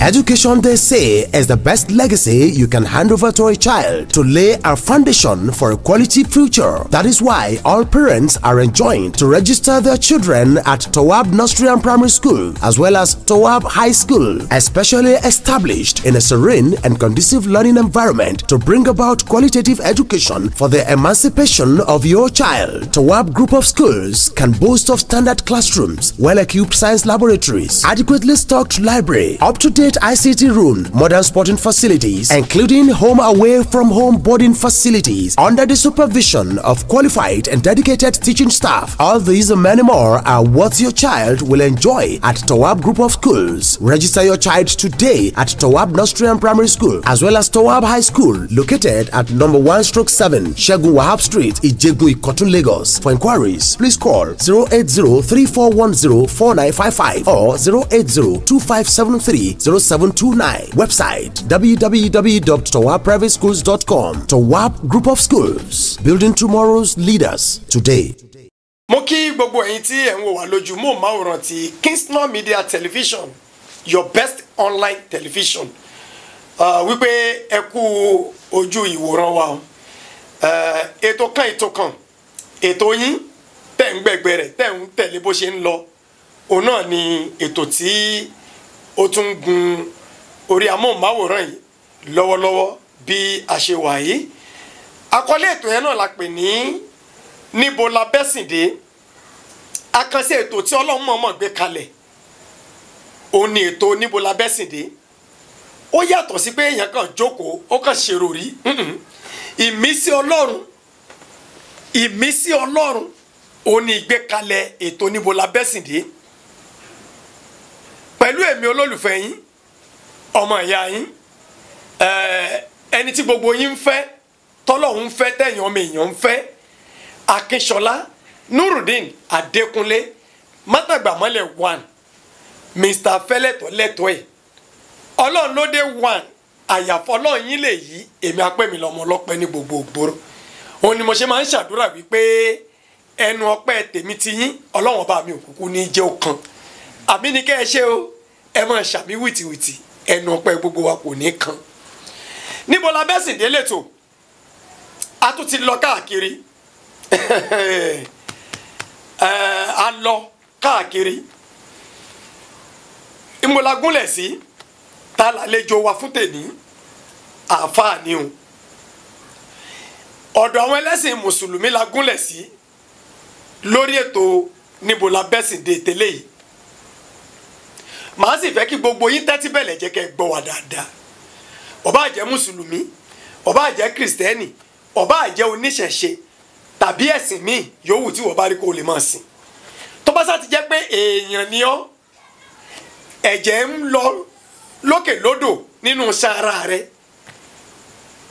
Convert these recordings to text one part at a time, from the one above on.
Education, they say, is the best legacy you can hand over to a child to lay a foundation for a quality future. That is why all parents are enjoined to register their children at Tawab Nursery and Primary School as well as Tawab High School, especially established in a serene and conducive learning environment to bring about qualitative education for the emancipation of your child. Tawab Group of Schools can boast of standard classrooms, well-equipped science laboratories, adequately stocked library, up-to-date ICT room, modern sporting facilities, including home away from home boarding facilities under the supervision of qualified and dedicated teaching staff. All these and many more are what your child will enjoy at Tawab Group of Schools. Register your child today at Tawab Nursery and Primary School as well as Tawab High School, located at number 1/7 Shegun Wahab Street, Ijegun, Ikotun, Lagos. For inquiries, please call 080-3410-4955 or 080-2573-0729. Website www.tawabprivateschools.com. Tawab Group of Schools, building tomorrow's leaders today. Mo kí gbogbo ẹ̀yin tí ẹ ń wò wá lójú móhùnmáwòrán ti Kingston Media Television, your best online television. Wípé ẹ kú ojú ìwòran wa o. Ètò kan ètò yín tẹ́ ń gbẹ̀gbẹ̀ rẹ̀ tẹ́ ń tẹ̀lé bó ṣe ń lọ. Òun náà ni ètò tí ó tún gun orí amóhùnmáwòrán yìí lọ́wọ́lọ́wọ́ bí a ṣe wà yìí. Àkọlé ètò yẹn náà la pè ní níbo la bẹ́sìndé. Àkànṣe ètò tí Ọlọ́run mọ̀ọ́mọ̀ gbé kalẹ̀. Òun ni ètò níbo la bẹ́sìndé. Ó yàtọ̀ sí pé èèyàn kan jókòó ó kàn ṣèrò rí. Ìmísí Ọlọ́run òun ni ìgbékalẹ̀ ètò níbo la bẹ́sìndé. Pẹ̀lú èmi olólùfẹ́ yín, ọmọ ìyá yín, ẹni tí gbogbo yín ń fẹ́, tọ́lọ́run ń fẹ́, tẹ̀yìn ọmọ èèyàn ń fẹ́, Akínṣọlá Nurudeen Adékúnlé Mátàgbàmọ́lẹ̀ 1, Mr. Fẹ́lẹ́tọ̀ lẹ́tọ̀ ẹ̀. Ọlọ́run ló dé 1, àyàfọ́ Ọlọ́run yín lè yí, èmi apẹ́ mi lọ́mọ ọlọ́pẹ́ ní gbogbo ògbóró. Òun ni mo ṣe máa ń ṣàdúrà wípé ẹnu ọpẹ́ tèmi ti yín, Ọlọ́run ọba mi òkùnkùn ní jẹ́ ọ̀kan. Àmì ní kẹ́ ẹ ṣe o, ẹ máa ṣàmì wìtìwìtì, ẹnu ọpẹ́ gbogbo wa kò ní kan. Níbo la bẹ́sìndé lẹ́tọ̀? A tún ti lọ káàkiri. A lọ káàkiri. Ìmọ̀lágúnlẹ̀ sí ta lálejò wa fún tèmi àáfàá ni o. Ọ̀dọ̀ àwọn ẹlẹ́sìn mùsùlùmí la gúnlẹ̀ sí lórí ètò níbo la bẹ́sìndé tẹ́lẹ̀ yìí. Màá sì fẹ́ kí gbogbo yín tẹ́tí bẹ̀lẹ̀ jẹ́ kẹ́ gbọ́ wa dáadáa. Ó bá jẹ́ mùsùlùmí, ó bá jẹ́ kìrìsìtẹ́nì, ó bá jẹ́ oníṣẹ̀ṣe tàbí ẹ̀sìn míì yòówù tí wọ́n bá rí kó lè máa sìn. Tó bá sá ti jẹ́ pé èèyàn ni ọ́, ẹ̀jẹ̀ ń lọ lókè lódò nínú sára rẹ,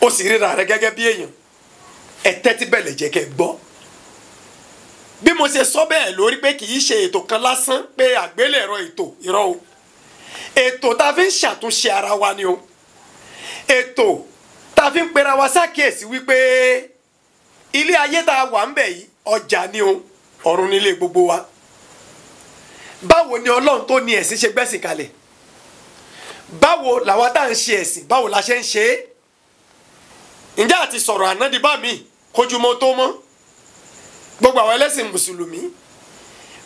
ó sì ríra rẹ gẹ́gẹ́ bí èèyàn, ẹ tẹ́tí bẹ̀lẹ̀ jẹ́ kẹ́ gbọ́. Bí mo ṣe sọ bẹ́ẹ̀ lórí pé kì í ṣe ètò kan lásán pé àgbélẹ̀rọ ètò irọ́ o. Ètò tá fi ń ṣàtúnṣe ara wa ni o. Ètò tá fi ń pera wa ṣàkíyèsí wípé ilé ayé tá wà ń bẹ̀ yìí ọjà ni o, ọ̀run nílé gbogbo wa. Báwo ni Ọlọ́run tó ní ẹ̀sìn ṣe gbẹ́sìn kalẹ̀? Báwo làwa tá ń ṣe ẹ̀sìn, báwo la ṣe ń ṣe é? Ǹjẹ́ àti sọ̀rọ̀ ànádìbá mi kójúmọ́ tó mọ́? Gbogbo àwọn ẹlẹ́sìn mùsùlùmí,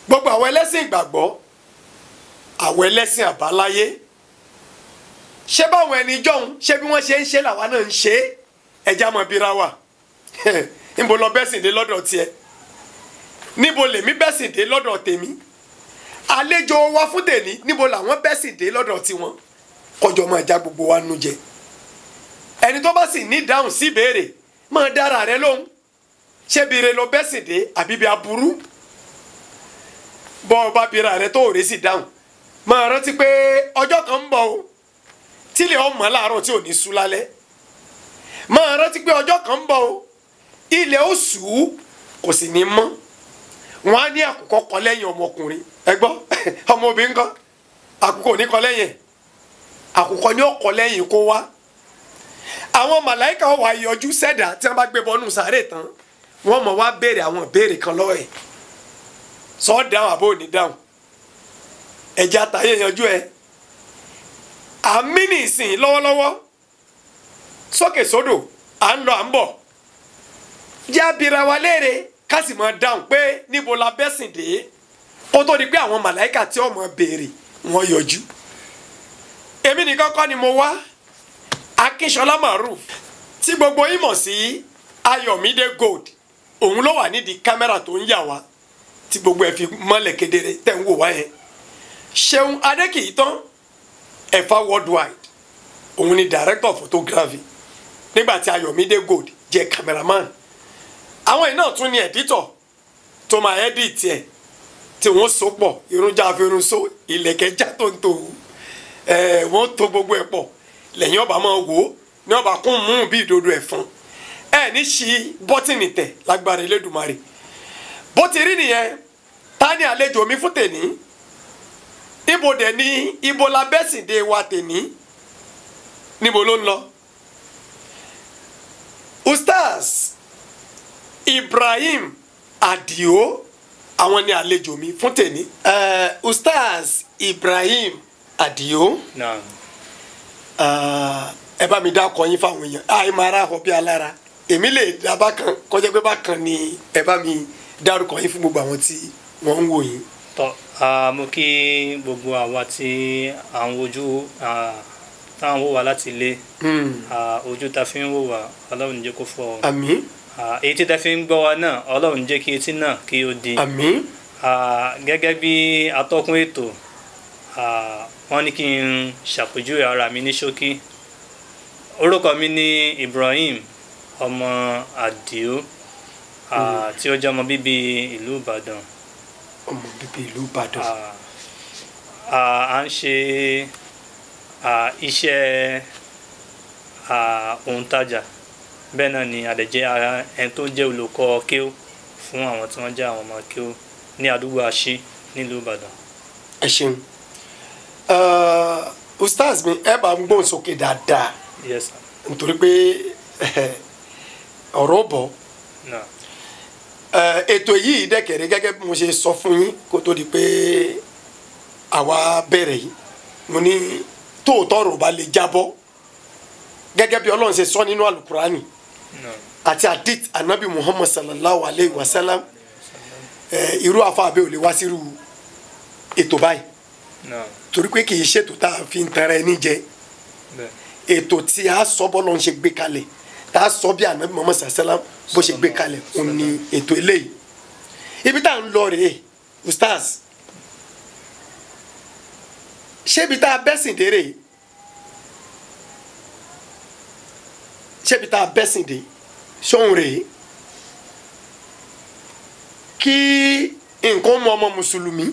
gbogbo àwọn ẹlẹ́sìn ìgbàgbọ́, àwọn ẹlẹ́sìn àbáláyé, ṣé báwọn ẹni jọ̀hún ṣé bí wọ́n ṣe ń ṣe làwa náà ń ṣe é? Ẹja mọ̀ bíra wà. Níbo lọ bẹ́sìndé lọ́dọ̀ tiẹ̀? Níbo lèmi bẹ́sìndé lọ́dọ̀ tèmi? Àlejò wa fún tèmi níbo làwọn bẹ́sìndé lọ́dọ̀ tiwọn? Kọjọ máa já gbogbo wa nú jẹ. Ẹni tó bá sì ní ìdáhùn sí ìbéèrè máa dára rẹ lóhùn. Ṣé bire lọ bẹ́sìndé àbí bí aburú? Bọ́ ọba bira rẹ tó òré sì dáhùn. Máa rántí pé ọjọ́ kan ń bọ̀ o, tílẹ̀ ọmọ láàárọ̀ tí ò ní sú lálẹ́. Máa rántí pé ọjọ́ kan ń bọ̀ o, ilẹ̀ ó ṣú kò sì ní mọ́. Wọ́n á ní àkùkọ kọ lẹ́yìn ọmọkùnrin. Ẹ gbọ́, ọmọbìnrin kan, àkùkọ ò ní kọ lẹ́yìn. Àkùkọ ni ó kọ lẹ́yìn kó wá. Àwọn màláíkà wá yọjú sẹ́dà tí wọ́n bá gbé bọ́nú sàárè tán. Wọ́n mọ̀ wá béèrè àwọn ìbéèrè kan lọ́wọ́ ẹ̀. Sọ dáhùn àbó ní dáhùn. Ẹja àtàyè yanjú ẹ. àmì nìsín lọ́wọ́lọ́wọ́ sókè sódò à ń lọ à ń bọ̀ jẹ́ abira wa léèrè ká sì máa dáhùn pé níbo la bẹ́sìn dé kó tó di pé àwọn màláìkà tí ó máa béèrè wọn yọjú èmi nìkan kọ́ ni mo wá Akínṣọlá Maruf tí gbogbo yín mọ̀ sí Ayọ̀mídé Gold òun ló wà nídìí kámẹ́rà tó ń yà wá tí gbogbo ẹ̀ fi mọ́lẹ̀ kedere tẹ̀ ń wò wá yẹn Ṣeun Adékìítán Ẹ̀fà worldwide òun ni director of photography nígbà tí Ayọ̀mídé Gold jẹ́ cameraman àwọn iná tún ní editor tó máa edit ẹ̀ tí wọ́n so pọ̀ irunjà àfihàn so ìlẹ̀kẹ̀já tó ń tò wọ́n tó gbogbo ẹ̀ pọ̀ lẹ́yìn ọba máa wò ó ní ọba kún mú bí ìdodo ẹ̀fọn ní ṣí bọ́tìnì tẹ̀ lágbára Elédùmarè bó ti rí nìyẹn ta ni àlejò mi fún tèní níbo dẹ̀ ni ibo la bẹ́sìndé wa tèní níbo ló ń lọ Ustaz Ibrahim Adio àwọn ni àlejò mi fún tèní Ustaz Ibrahim Adio ẹ bá mi dákọ yín fáwọn èèyàn àìmára họ bí alára èmi lè dábàá kan kọjá pé bákan ni ẹ bá mi dárúkọ yín fún gbogbo àwọn tí wọ́n ń wò yín. tọ́ mo kí gbogbo àwa tí à ń wojú táwọn wò wá láti ilé ojú ta fi ń wò wá Ọlọ́run jẹ́ kó fọ́. àmín. èyí tí ta fi ń gbọ́ wa náà Ọlọ́run jẹ́ kí etí náà kí ó di. àmín. gẹ́gẹ́ bí atọ́kùn ètò wọ́n ní kí n ṣàpèjúwe ara mi ní ṣókí orúkọ mi ní Ibrahim ọmọ Adio tí ó jẹ́ ọmọ bíbí ìlú Ìbàdàn. ọmọ bíbí ìlú Ìbàdàn. à ń ṣe iṣẹ́ òǹtajà bẹ́ẹ̀ náà ni àdẹ̀jẹ́ ẹni tó jẹ́ olùkọ́ kéwú fún àwọn tí wọ́n jẹ́ àwọn ọmọ kéwú ní àdúgbò Àṣí nílùú Ìbàdàn. ẹ ṣeun Ustaz mi ẹ bá ń gbóhùn sókè dáadáa. Yes sir. nítorí pé ọ̀rọ̀ bọ̀ ètò yìí dẹ́kẹ̀rẹ́ gẹ́gẹ́ bí mo ṣe sọ fún yín kó tó di pé àwa bẹ̀rẹ̀ yìí mo ní tóòtọ́ ọ̀rọ̀ bá lè jábọ́ gẹ́gẹ́ bí Ọlọ́run ṣe sọ nínú alukurani àti hadith anabi Muhammad sallallahu alayhi wa sallam irú afáàbẹ̀ ò lè wá sírú ètò báyìí torí pé kì í ṣètò tá a fi ń tẹ̀ra ẹni jẹ ètò tí a sọ bọ́lọ́ ń ṣe gbé kalẹ̀ tá a sọ bí anabi Muhammad sallam bó ṣe gbé kalẹ̀ òun ni ètò eléyìí ibi tá à ń lọ rèé Ustaz ṣé ibi tá a bẹ́sìn dé rèé ṣé ibi tá a bẹ́sìn dé ṣóun rèé kí nǹkan mọ ọmọ mùsùlùmí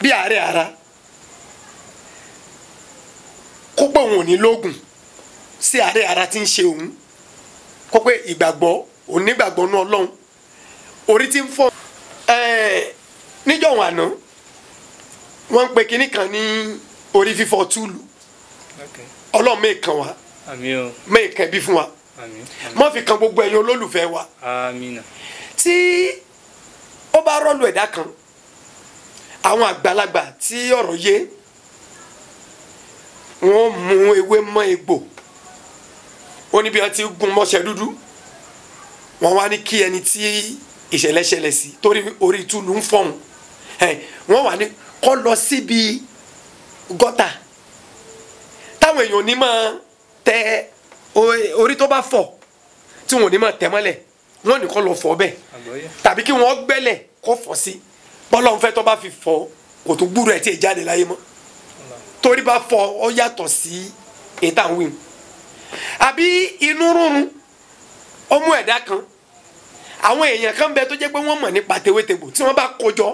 bí àárẹ̀ ara kó pé òun ò ní lóògùn sí àárẹ̀ ara tí ń ṣe òun kó pé ìgbàgbọ́ òun nígbàgbọ́ ní Ọlọ́run orí tí ń fọ́ níjọ̀wọ̀n àná wọ́n ń pe kinní kan ní orí fífọ́ túlù Ọlọ́run mẹ́ẹ̀kan wa mẹ́ẹ̀kan ẹbí fún wa má fi kan gbogbo ẹ̀yin olólùfẹ́ wa tí ó bá rọ́ọ̀lù ẹ̀dá kan àwọn àgbàlagbà tí ọ̀rọ̀ yé wọ́n mú ewé mọ́ egbò ó ní bí wọ́n ti gun mọ́ṣẹ́ dúdú wọ́n wá ní kí ẹni tí ìṣẹ̀lẹ̀ ṣẹlẹ̀ sí torí orí túlù ń fọ̀hún wọ́n wá ní kó lọ síbi gọ́tà táwọn èèyàn ní máa tẹ orí tó bá fọ̀ tí wọn ò ní máa tẹ̀ mọ́lẹ̀ wọ́n ní kó lọ fọ̀ bẹ́ẹ̀ tàbí kí wọ́n gbẹ́lẹ̀ kó fọ̀ sí bọ́lá ń fẹ́ tó bá fi fọ̀ kò tó gbúrò ẹ̀ tí ì jáde láyé mọ́ torí bá fọ̀ ó yàtọ̀ sí ètò àwọn wíwù àbí inú rúnrún ó mú ẹ̀dá kan àwọn èèyàn kan bẹ tó jẹ́ pé wọ́n mọ̀ nípa tewétegbò tí wọ́n bá kójọ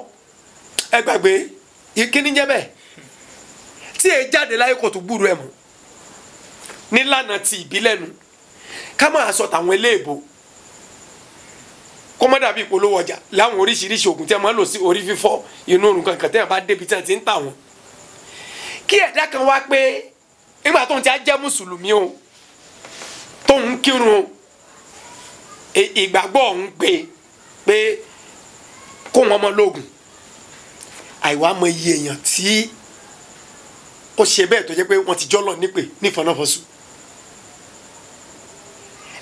ẹ gbàgbé ìkíní jẹ́ bẹ́ẹ̀ tí èyí jáde láyé kò tó gbúrò ẹ̀ mọ́ nílànà ti ìbílẹ̀ nu ká máa sọ tàwọn eléèbó kó má dàbí ìpolówó ọjà láwọn oríṣiríṣi oògùn tí a máa ń lò sí orí fífọ́ inú orun kankan tí a bá débi tí a ti ń tà wọ́n kí ẹ̀dá kan wá pé nígbà tóun ti á jẹ́ mùsùlùmí o tóun kírun o ìgbàgbọ́ òun pé kó wọn mọ lóògùn àìwá mọ iye èèyàn tí ó ṣe bẹ́ẹ̀ tó jẹ́ pé wọ́n ti jọ́lọ̀ nípè nífọ̀nàfọ̀sù.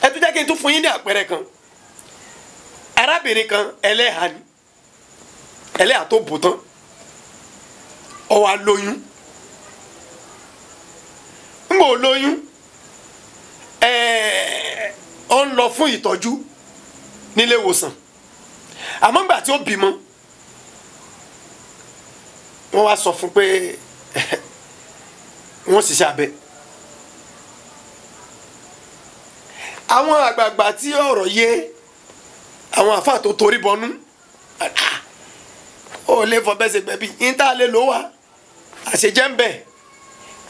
ẹ tún jẹ́ kí n tún fún yín ní àpẹẹrẹ kan arábìnrin kan ẹlẹ́hà ni ẹlẹ́hà tó bò tán ó wá lóyún ń bò lóyún ó ń lọ fún ìtọ́jú nílé ìwòsàn àmọ́ ńgbà tí ó bímọ wọ́n wá sọ fún pé wọ́n ṣiṣẹ́ abẹ. àwọn àgbààgbà tí ọ̀rọ̀ yé àwọn àfáà tó torí bọnú ó lè fọ bẹ́ẹ̀ ṣe gbẹ̀bí níta lè lò wá àṣejẹ́ ń bẹ̀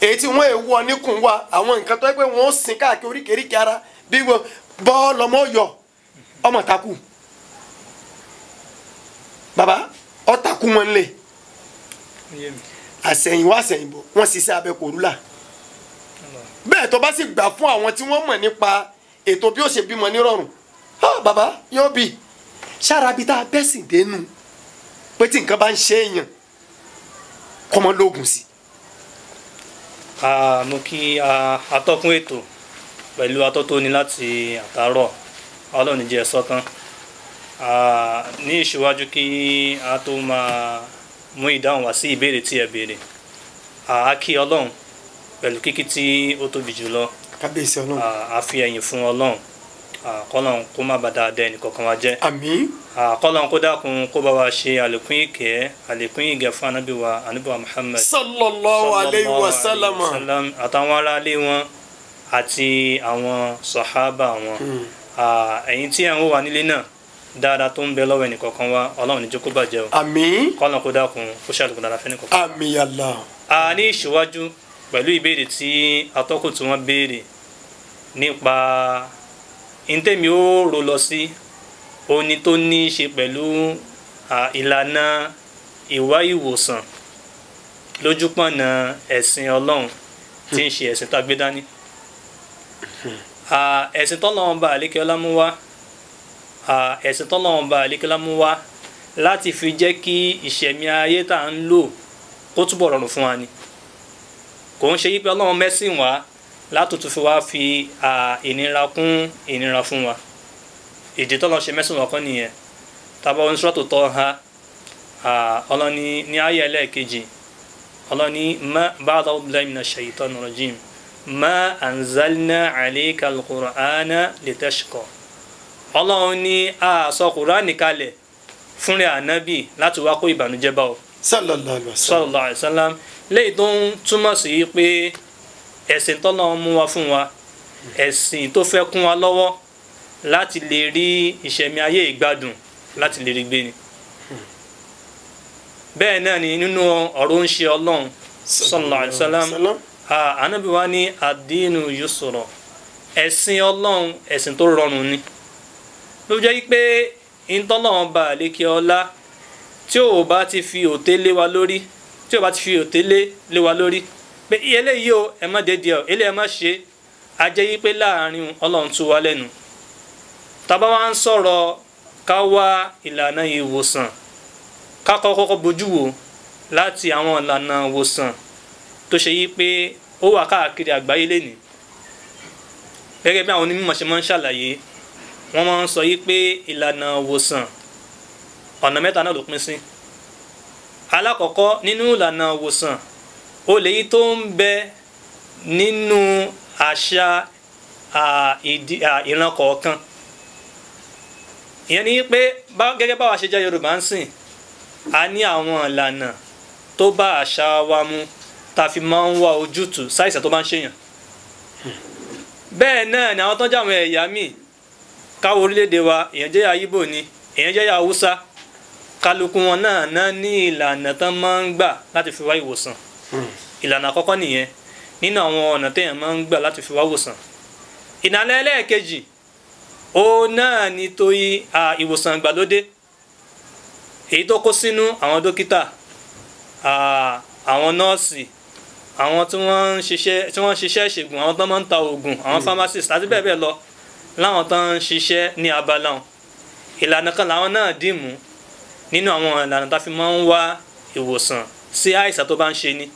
èyí tí wọ́n èèwọ̀ níkùn wa àwọn nǹkan tó yẹ pé wọ́n sìn káàkiri oríkèéríkèé ara bí wọ́n bọ́ lọ́mọ yọ ọmọ takú bàbá ọ takú wọn lè àsẹ̀yìnwá àsẹ̀yìnbọ̀ wọ́n ṣiṣẹ́ abẹ kò rúlà bẹ́ẹ̀ tó bá sì gbà fún àwọn tí wọ́n mọ̀ nípa ètò bí ó ṣe bímọ nírọ̀rùn bàbá yóò bí sára bí tá a bẹ́ sì dénú pé tí nǹkan bá ń ṣe èèyàn kọ́mọ lóògùn sí. mo kí atọ́kùn ètò pẹ̀lú atọ́tóni láti àtàárọ̀ ọlọ́run jẹ́ sọ́tán ní ìṣíwájú kí a tó máa mú ìdáhùn wá sí ìbéèrè tí ẹ béèrè a kí ọlọ́run pẹ̀lú kíkí tí ó tóbi jùlọ kábíyèsí ọlọ́run a fi ẹ̀yìn fún ọlọ́run kọ́lọ́run kó má bàa dáadáa ẹnì kọ̀ọ̀kan wa jẹ́ àmín kọ́lọ́run kó dákun kó bá wa ṣe àlékún ìkẹ́ àlékún ìgẹ̀ fún ànábì wa Muhammad sallallahu alayhi wa sallam àtàwọn aráalé wọn àti àwọn sàhábà wọn ẹ̀yin tí ẹ̀ ń wà nílé náà dáadáa tó ń bẹ lọ́wọ́ ẹnì kọ̀ọ̀kan wa ọlọ́run ní jẹ́ kó bàjẹ́ o àmín kọ́lọ́run kó dákun kó ṣàlékún dáadáa fẹ́ni kọ̀ọ̀kan. àmín Allah. ní ìṣíwájú pẹ̀lú ìbéèrè tí atọ́kùn tí wọ́n béèrè nípa ìtẹ́mi ó rò lọ sí oní tó ní í ṣe pẹ̀lú ìlànà ìwá ìwòsàn lójúpọ̀nà ẹ̀sìn ọlọ́run tí ń ṣe ẹ̀sìn tá a gbé dání. ẹ̀sìn tọ́lọ́run bá àlékè ọlá mú wá ẹ̀sìn tọ́lọ́run bá àlékè ọlá mú wá láti fi jẹ́ kí ìṣẹ̀mí ayé tá à ń lò kó túbọ̀ rọrùn fún wa ni kò ń ṣe yí pé ọlọ́run mẹ́sìn wá látòtún fi wá fi ìnira kún ìnira fún wa ìdí tọ́lọ́ ṣe mẹ́sìn wá kọ́ nìyẹn tábà wọn Suratu Taha ọlọ́ni ní ayé ẹlẹ́ẹ̀kejì ọlọ́ni ba'da billahi minash shaitanir rajim ma anzalna alayka al-Qur'ana litashqa ọlọ́run ní sọ Kùránì kalẹ̀ fúnrẹ́ ànábì láti wá kó ìbànújẹ́ bá ọ sallallahu alaihi wasallam léyìí tó ń túmọ̀ sí pé ẹ̀sìn tọ́lọ́run mú wá fún wa ẹ̀sìn tó fẹ́ kún wa lọ́wọ́ láti lè rí ìṣẹ̀mí ayé ìgbádùn láti lè rí gbé ni. bẹ́ẹ̀ náà ni nínú ọ̀rọ̀ ń ṣe ọlọ́run sallallahu alaihi wasallam ànábì wa ní ad-dinu yusra ẹ̀sìn ọlọ́run ẹ̀sìn tó rọrùn ni ló jẹ́ pé ìtọ́lọ́run bá àlékè ọlá tí ò bá ti fi òté lé wa lórí tí ò bá ti fi òté lé wa lórí pé eléyìí o ẹ má dédé ọ eléyìí ẹ má ṣe á jẹ́ yí pé láàrin ọlọ́run tú wa lẹ́nu tábà wá ń sọ̀rọ̀ ká wá ìlànà ìwòsàn ká kọ́kọ́ bójú wò láti àwọn ìlànà ìwòsàn tó ṣe yí pé ó wà káàkiri àgbáyé lénìí gẹ́gẹ́ bí àwọn onímọ̀ ṣe máa ń ṣàlàyé wọ́n máa ń sọ yí pé ìlànà ìwòsàn ọ̀nà mẹ́ta náà ló pín sí alákọ̀ọ́kọ́ nínú ìlànà ìwòsàn ó lè yí tó ń bẹ nínú àṣà ìran kọ̀ọ̀kan ìyẹn ni pé gẹ́gẹ́ báwa ṣe jẹ́ Yorùbá ń sìn a ní àwọn ìlànà tó bá àṣà wa mu tá a fi máa ń wá ojútùú sáìsàn tó bá ń ṣèyàn bẹ́ẹ̀ náà ni àwọn tó ń jẹ́ àwọn ẹ̀yà míì káwọ orílẹ̀-èdè wa èèyàn jẹ́ Ìgbò ni èèyàn jẹ́ Haúsá kálukú wọn náà ní ìlànà tán máa ń gbà láti fi wá ìwòsàn ìlànà àkọ́kọ́ nìyẹn nínú àwọn ọ̀nà téèyàn máa ń gbà láti fi wá ìwòsàn ìlànà ẹlẹ́ẹ̀kejì ó náà ní torí ìwòsàn ìgbàlódé èyí tó kó sínú àwọn dókítà àwọn nọ́ọ̀sì àwọn tí wọ́n ń ṣiṣẹ́ ìṣègùn àwọn tó máa ń ta oògùn àwọn pharmacist àti bẹ́ẹ̀ bẹ́ẹ̀ lọ láwọn tó ń ṣiṣẹ́ ní abala wọn ìlànà kan làwọn náà dì mú nínú àwọn ìlànà tá a fi máa ń wá ìwòsàn sí àìsàn tó bá ń ṣe ni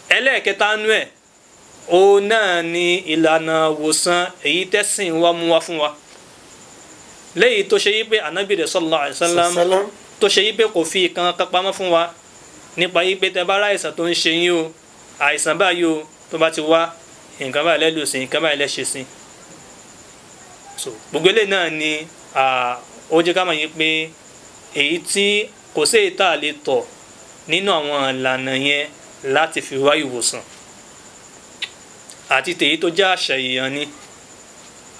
ẹlẹ́ẹ̀kẹta nú ẹ̀ òun náà ni ìlànà wòsàn èyí tẹ́sìn wa mú wá fún wa léyìí tó ṣe yí pé ànábì rẹ̀ sallallahu alaihi wasallam tó ṣe yí pé kò fi ìkan kan pamọ́ fún wa nípa yí pé tẹ́ bá rá àìsàn tó ń ṣe yín o àìsàn báyìí o tó bá ti wá nǹkan báyìí lẹ́ lò sí nǹkan báyìí lẹ́ ṣe sí so gbogbo eléyìí náà ni ó jẹ́ ká mọ̀ yí pé èyí tí kò sí èyí tá a lè tọ̀ nínú àwọn ìlànà yẹn láti fi wá ìwòsàn àti tèyí tó jẹ́ àṣà èèyàn ni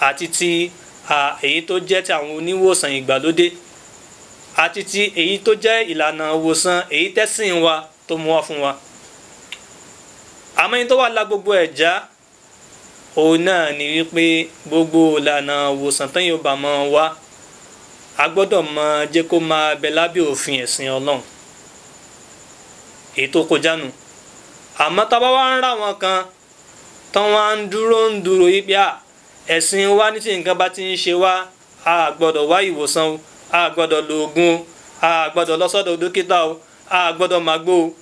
àti ti èyí tó jẹ́ ti àwọn oníwòsàn ìgbàlódé àti ti èyí tó jẹ́ ìlànà ìwòsàn èyí tẹ́sìn wa tó mú wá fún wa àmọ́ yín tó wà lá gbogbo ẹ̀já òun náà ni wípé gbogbo ìlànà ìwòsàn tán yóò bá máa wá a gbọ́dọ̀ máa jẹ́ kó máa bẹ lábẹ́ òfin ẹ̀sìn Ọlọ́run èyí tó kọjá nù àmọ́ tá a bá wá ń rà wọn kan tán wá ń dúró yí pé ẹ̀sìn wa ní tí nǹkan bá ti ń ṣe wá a gbọ́dọ̀ wá ìwòsàn o a gbọ́dọ̀ lo oògùn o a gbọ́dọ̀ lọ sọ́dọ̀ dókítà o a gbọ́dọ̀ máa gbó o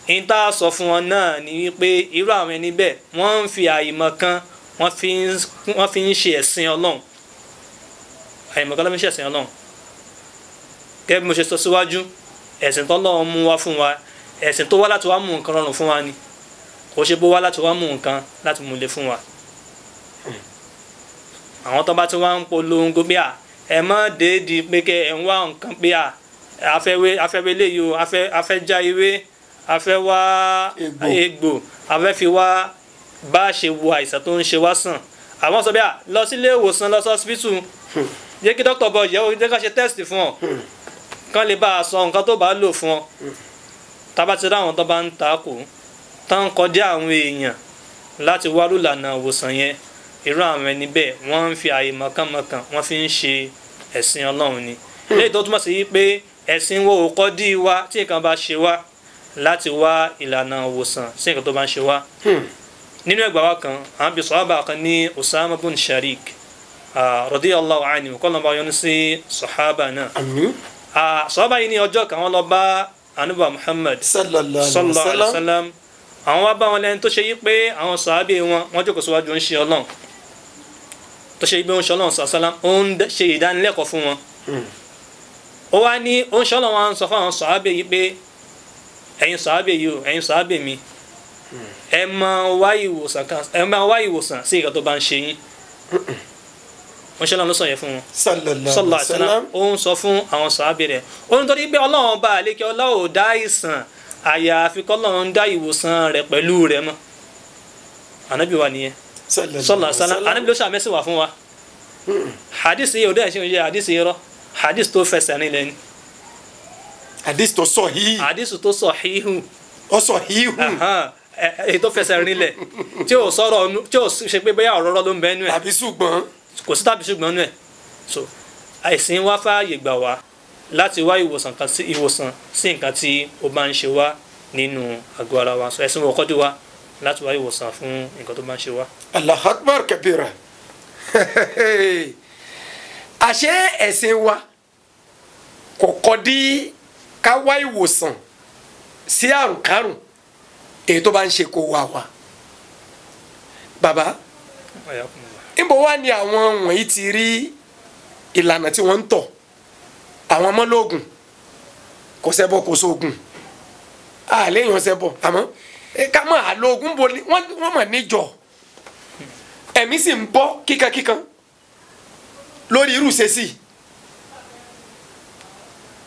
in tá a sọ fún wọn náà ni wípé irú àwọn ẹni bẹ́ẹ̀ wọ́n ń fi àìmọ̀ kan wọ́n fi ń ṣe ẹ̀sìn Ọlọ́run àìmọ̀ kan ló fi ń ṣe ẹ̀sìn Ọlọ́run gẹ́gẹ́ bí mo ṣe sọ síwájú ẹ̀sìn tọ́lọ́run mú wá fún wa ẹ̀sìn tó wá láti wá mú nǹkan rọrùn fún wa ni kò ṣe bó wá láti wá mú nǹkan láti mú le fún wa àwọn tó bá ti wá ń polongo bí ẹ má déédìí pé kẹ ẹ ń wá nǹkan pé afẹ́wé léyìí o afẹ́ já ewé afẹ́ wá egbò afẹ́ fi wá bá ṣe wo àìsàn tó ń ṣe wá sàn àwọn sọ bí lọ sílé ìwòsàn lọ sí hospital jẹ́ kí dókítà bọ̀ yẹ̀wò jẹ́ ká ṣe test fún ọ kán lè bá a sọ nǹkan tó bá lò fún ọ tábà ti rí àwọn tó bá ń takò tán kọjá àwọn èèyàn láti wá lùlànà ìwòsàn yẹn irú àwọn ẹni bẹ́ẹ̀ wọ́n ń fi àyè mọ̀kànmọ̀kàn wọ́n fi ń ṣe ẹ̀sìn Ọlọ́run ni léyìí tó túmọ̀ sí pé ẹ̀sìn wo ò kọ́ dí wa tí nǹkan bá ṣe wá láti wá ìlànà ìwòsàn sí nǹkan tó bá ń ṣe wá nínú ẹgbàá wa kan àwọn bí sàhábà kan ní Usama bun Sharik radiyallahu anhu kọ́ lọ́ba yọ́nú sí sàhábà náà sàhábà yìí ní ọjọ́ kan wọ́n lọ bá anuba Muhammad sallallahu alaihi wasallam àwọn wá bá wọn lẹ́nu tó ṣe yí pé àwọn sàhábà wọn jókòó síwájú ń ṣe Ọlọ́run tó ṣe yí pé ń ṣe Ọlọ́run sàlám ó ń ṣe ìdánilẹ́kọ̀ọ́ fún wọn ó wá ní ó ń ṣe Ọlọ́run wọn sọ fún àwọn sàhábà yìí pé ẹ̀yin sàhábà yìí o ẹ̀yin sàhábà mi ẹ máa wá ìwòsàn sí ìgbà tó bá ń ṣe yín wọ́n ṣe Ọlọ́run ló sọ yẹn fún wọn sallallahu alaihi wasallam ó ń sọ fún àwọn sàhábà rẹ̀ ó ń torí pé Ọlọ́run ọba àlékè ọlá ò dá ìsàn àyàfi k'Ọlọ́run dá ìwòsàn rẹ̀ pẹ̀lú rẹ̀ mọ́ ànábì wa nìyẹn sallallahu alaihi wasallam ànábì ló ṣàmẹ́sì wà fún wa hadith yìí ò dẹ́ ṣe ń yẹ hadith yìí rọ hadith tó fẹsẹ̀ nílẹ̀ ni hadith tó sahih hadith tó sahihu ó sahih èyí tó fẹsẹ̀ nílẹ̀ tí ò sọ̀rọ̀ tí ò ṣe pé bóyá ọ̀rọ̀ ló ń bẹ nú ẹ̀ tàbí ṣùgbọ́n kò sí tàbí ṣùgbọ́n nú ẹ̀ so àìsìn wá fààyè gbà wá láti wá ìwòsàn sí nǹkan tí ó bá ń ṣe wá nínú àgọ́ ara wa so ẹ̀sìn wọ̀ kọ́dí wa láti wá ìwòsàn fún nǹkan tó bá ń ṣe wá. Allahu Akbar kabira àṣé ẹ̀sìn wa kò kọ́dí ká wá ìwòsàn sí àrùnkárùn èyí tó bá ń ṣe kó wá wa bàbá níbo wá ni àwọn wọ̀nyí ti rí ìlànà tí wọ́n ń tọ̀ àwọn ọmọlóògùn kò ṣẹbọ kò sóògùn àléèyàn ṣẹbọ àmọ́ ká mọ̀ àlóògùn bo wọ́n mọ̀ níjọ ẹ̀mí sì ń bọ́ kíkankíkan lórí irú ìṣesí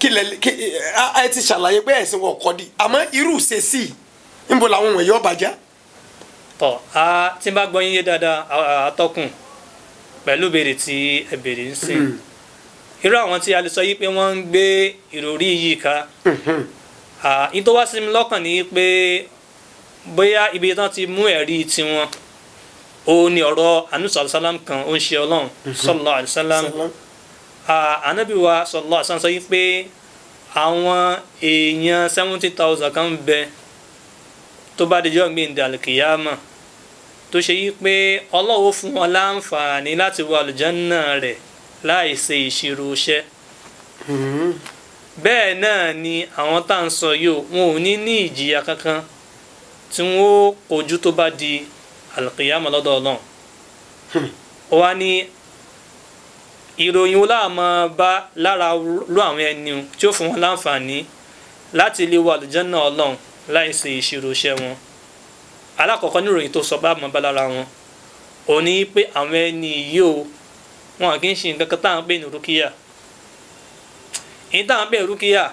ẹ ti ṣàlàyé pé ẹ̀sìn wọ̀ kọ́ di àmọ́ irú ìṣesí níbo làwọn wọ̀nyí ọba já. tọ́ tí n bá gbọ́ yín yé dáadáa atọ́kùn pẹ̀lú béèrè tí ẹ béèrè ń sìn irú àwọn tí a lè sọ yìí pé wọ́n ń gbé ìròrí yìí ká ní tó wá sí mi lọ́kàn ní pé bóyá ibi tán ti mú ẹ̀rí tiwọn ó ní ọ̀rọ̀ anusal salam kan ó ń ṣe Ọlọ́run sallallahu alaihi wasallam anabi wa sallallahu alaihi wasallam sọ yìí pé àwọn èèyàn 70,000 kan bẹ tó bá dijọ́ gbẹ̀ǹdẹ̀ àlùkìyàmà tó ṣe yìí pé Ọlọ́run fún wọn láǹfààní láti wọ àlùjánnà rẹ̀ láì ṣe ìṣirò iṣẹ́ bẹ́ẹ̀ náà ni àwọn tá à ń sọ yìí wọn ò ní ìjìyà kankan tí wọ́n kojú tó bá di alqiyama lọ́dọ̀ Ọlọ́run ó wá ní ìròyìn wo láà máa bá lára ló àwọn ẹni tí ó fún wọn láǹfààní láti lè wọ àlùjánnà Ọlọ́run láì ṣe ìṣirò iṣẹ́ wọn. Alákọ̀ọ́kọ́ ní ìròyìn tó sọ bá máa bá lára wọn ò ní pé àwọn ẹni yìí o wọn kì í ṣe nǹkan kan táwọn ń pè ní rúkìá. èyí táwọn ń pè ní rúkìá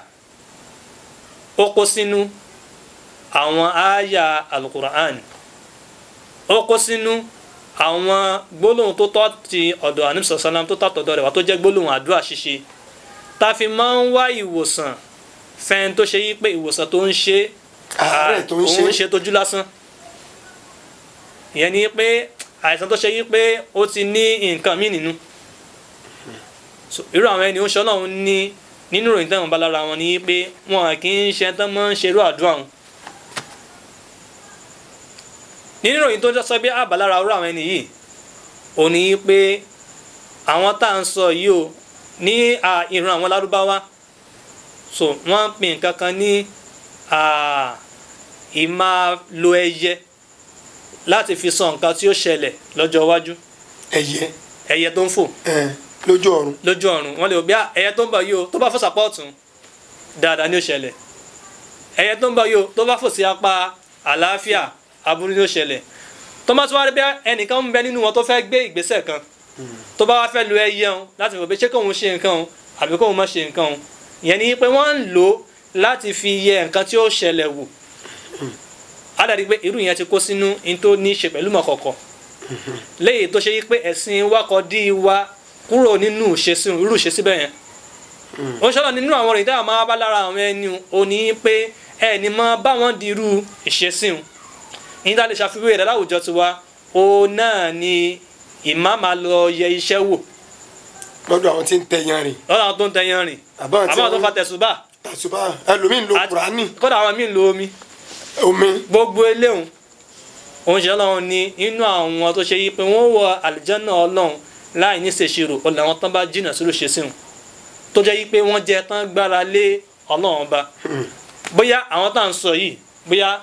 ó kó sínú àwọn àyà alukur'an, ó kó sínú àwọn gbólóhùn tó tọ́ ti ọ̀dọ̀ Ànábì sàlám tó tàtọ̀dọ̀ rẹ̀ wá tó jẹ́ gbólóhùn àdúrà ṣíṣe tá a fi máa ń wá ìwòsàn fẹ́ni tó ṣe yí pé ìwòsàn tó ń ṣe àárẹ̀ tó ń ṣe òun ń ṣe tójú lásán. ìyẹn ni pé àìsàn tó ṣe yí pé ó ti ní nǹkan míì nínú. irú àwọn ẹni ó ń ṣe Ọlọ́run ní nínú ìròyìn táwọn bá lára wọn ni pé wọn kì í ṣe tán máa ń ṣerú àdúrà wọn. nínú ìròyìn tó sọ pé àbálára orú àwọn ẹni yìí ò ní pé àwọn tá à ń sọ yìí o ní ìran àwọn Lárúbáwá so wọ́n pè nǹkan kan ní ìmáa lo ẹyẹ láti fi sọ nǹkan tí ó ṣẹlẹ̀ lọ́jọ́ iwájú. ẹyẹ tó ń fò lójú ọ̀run wọ́n lè wò bí ẹyẹ tó ń bọ̀ yìí o tó bá fò sápá ọ̀tún dáadáa ni ó ṣẹlẹ̀, ẹyẹ tó ń bọ̀ yìí o tó bá fò sí apá àlàáfíà aburú ni ó ṣẹlẹ̀. tó bá tún wá rí bí ẹnìkan ń bẹ nínú wọn tó fẹ́ gbé ìgbésẹ̀ kan tó bá wá fẹ́ lo ẹyẹ wọn láti wò bí ṣé kóun ṣe nǹkan wọn àbí kóun má ṣe nǹkan wọn. ìyẹn ni pé wọ́n ń lò láti fi yẹ nǹkan tí ó ṣẹlẹ̀ wò. á dàbí pé irú yẹn ti kó sínú in tó ní í ṣe pẹ̀lú mọ̀kọ̀kọ̀ léyìí tó ṣe yí pé ẹ̀sìn wa kọ́ dí wa kúrò nínú irú ìṣesí bẹ́ẹ̀ yẹn. ó ṣọlá nínú àwọn ìdá àmọ́ bá lára àwọn ẹni ò ní pé ẹni mọ́ bá wọn di irú ìṣesí wọn. ìyẹn tá a lè ṣàfiwé rẹ̀ láwùjọ tiwa ó náà ni ìmáàmà lọ yẹ iṣẹ́ wò lọ́dọ̀ àwọn tí ń tẹyan rìn. lọ́dọ̀ àwọn tó ń tẹyan rìn. àbáwọn tó fa tẹ̀sùbà. ẹlòmíín lo Kùránì. kódà àwọn míín lo omi. gbogbo eléhùn òun ṣe Ọlọ́run ní inú àwọn tó ṣe yí pé wọ́n wọ àlùjánnà Ọlọ́run láì ní ṣèṣirò ọ̀là àwọn tán bá jìnnà sí ló ṣe sí wọn tó jẹ́ yí pé wọ́n jẹ tán gbára lé Ọlọ́run ọba. bóyá àwọn tá à ń sọ yìí bóyá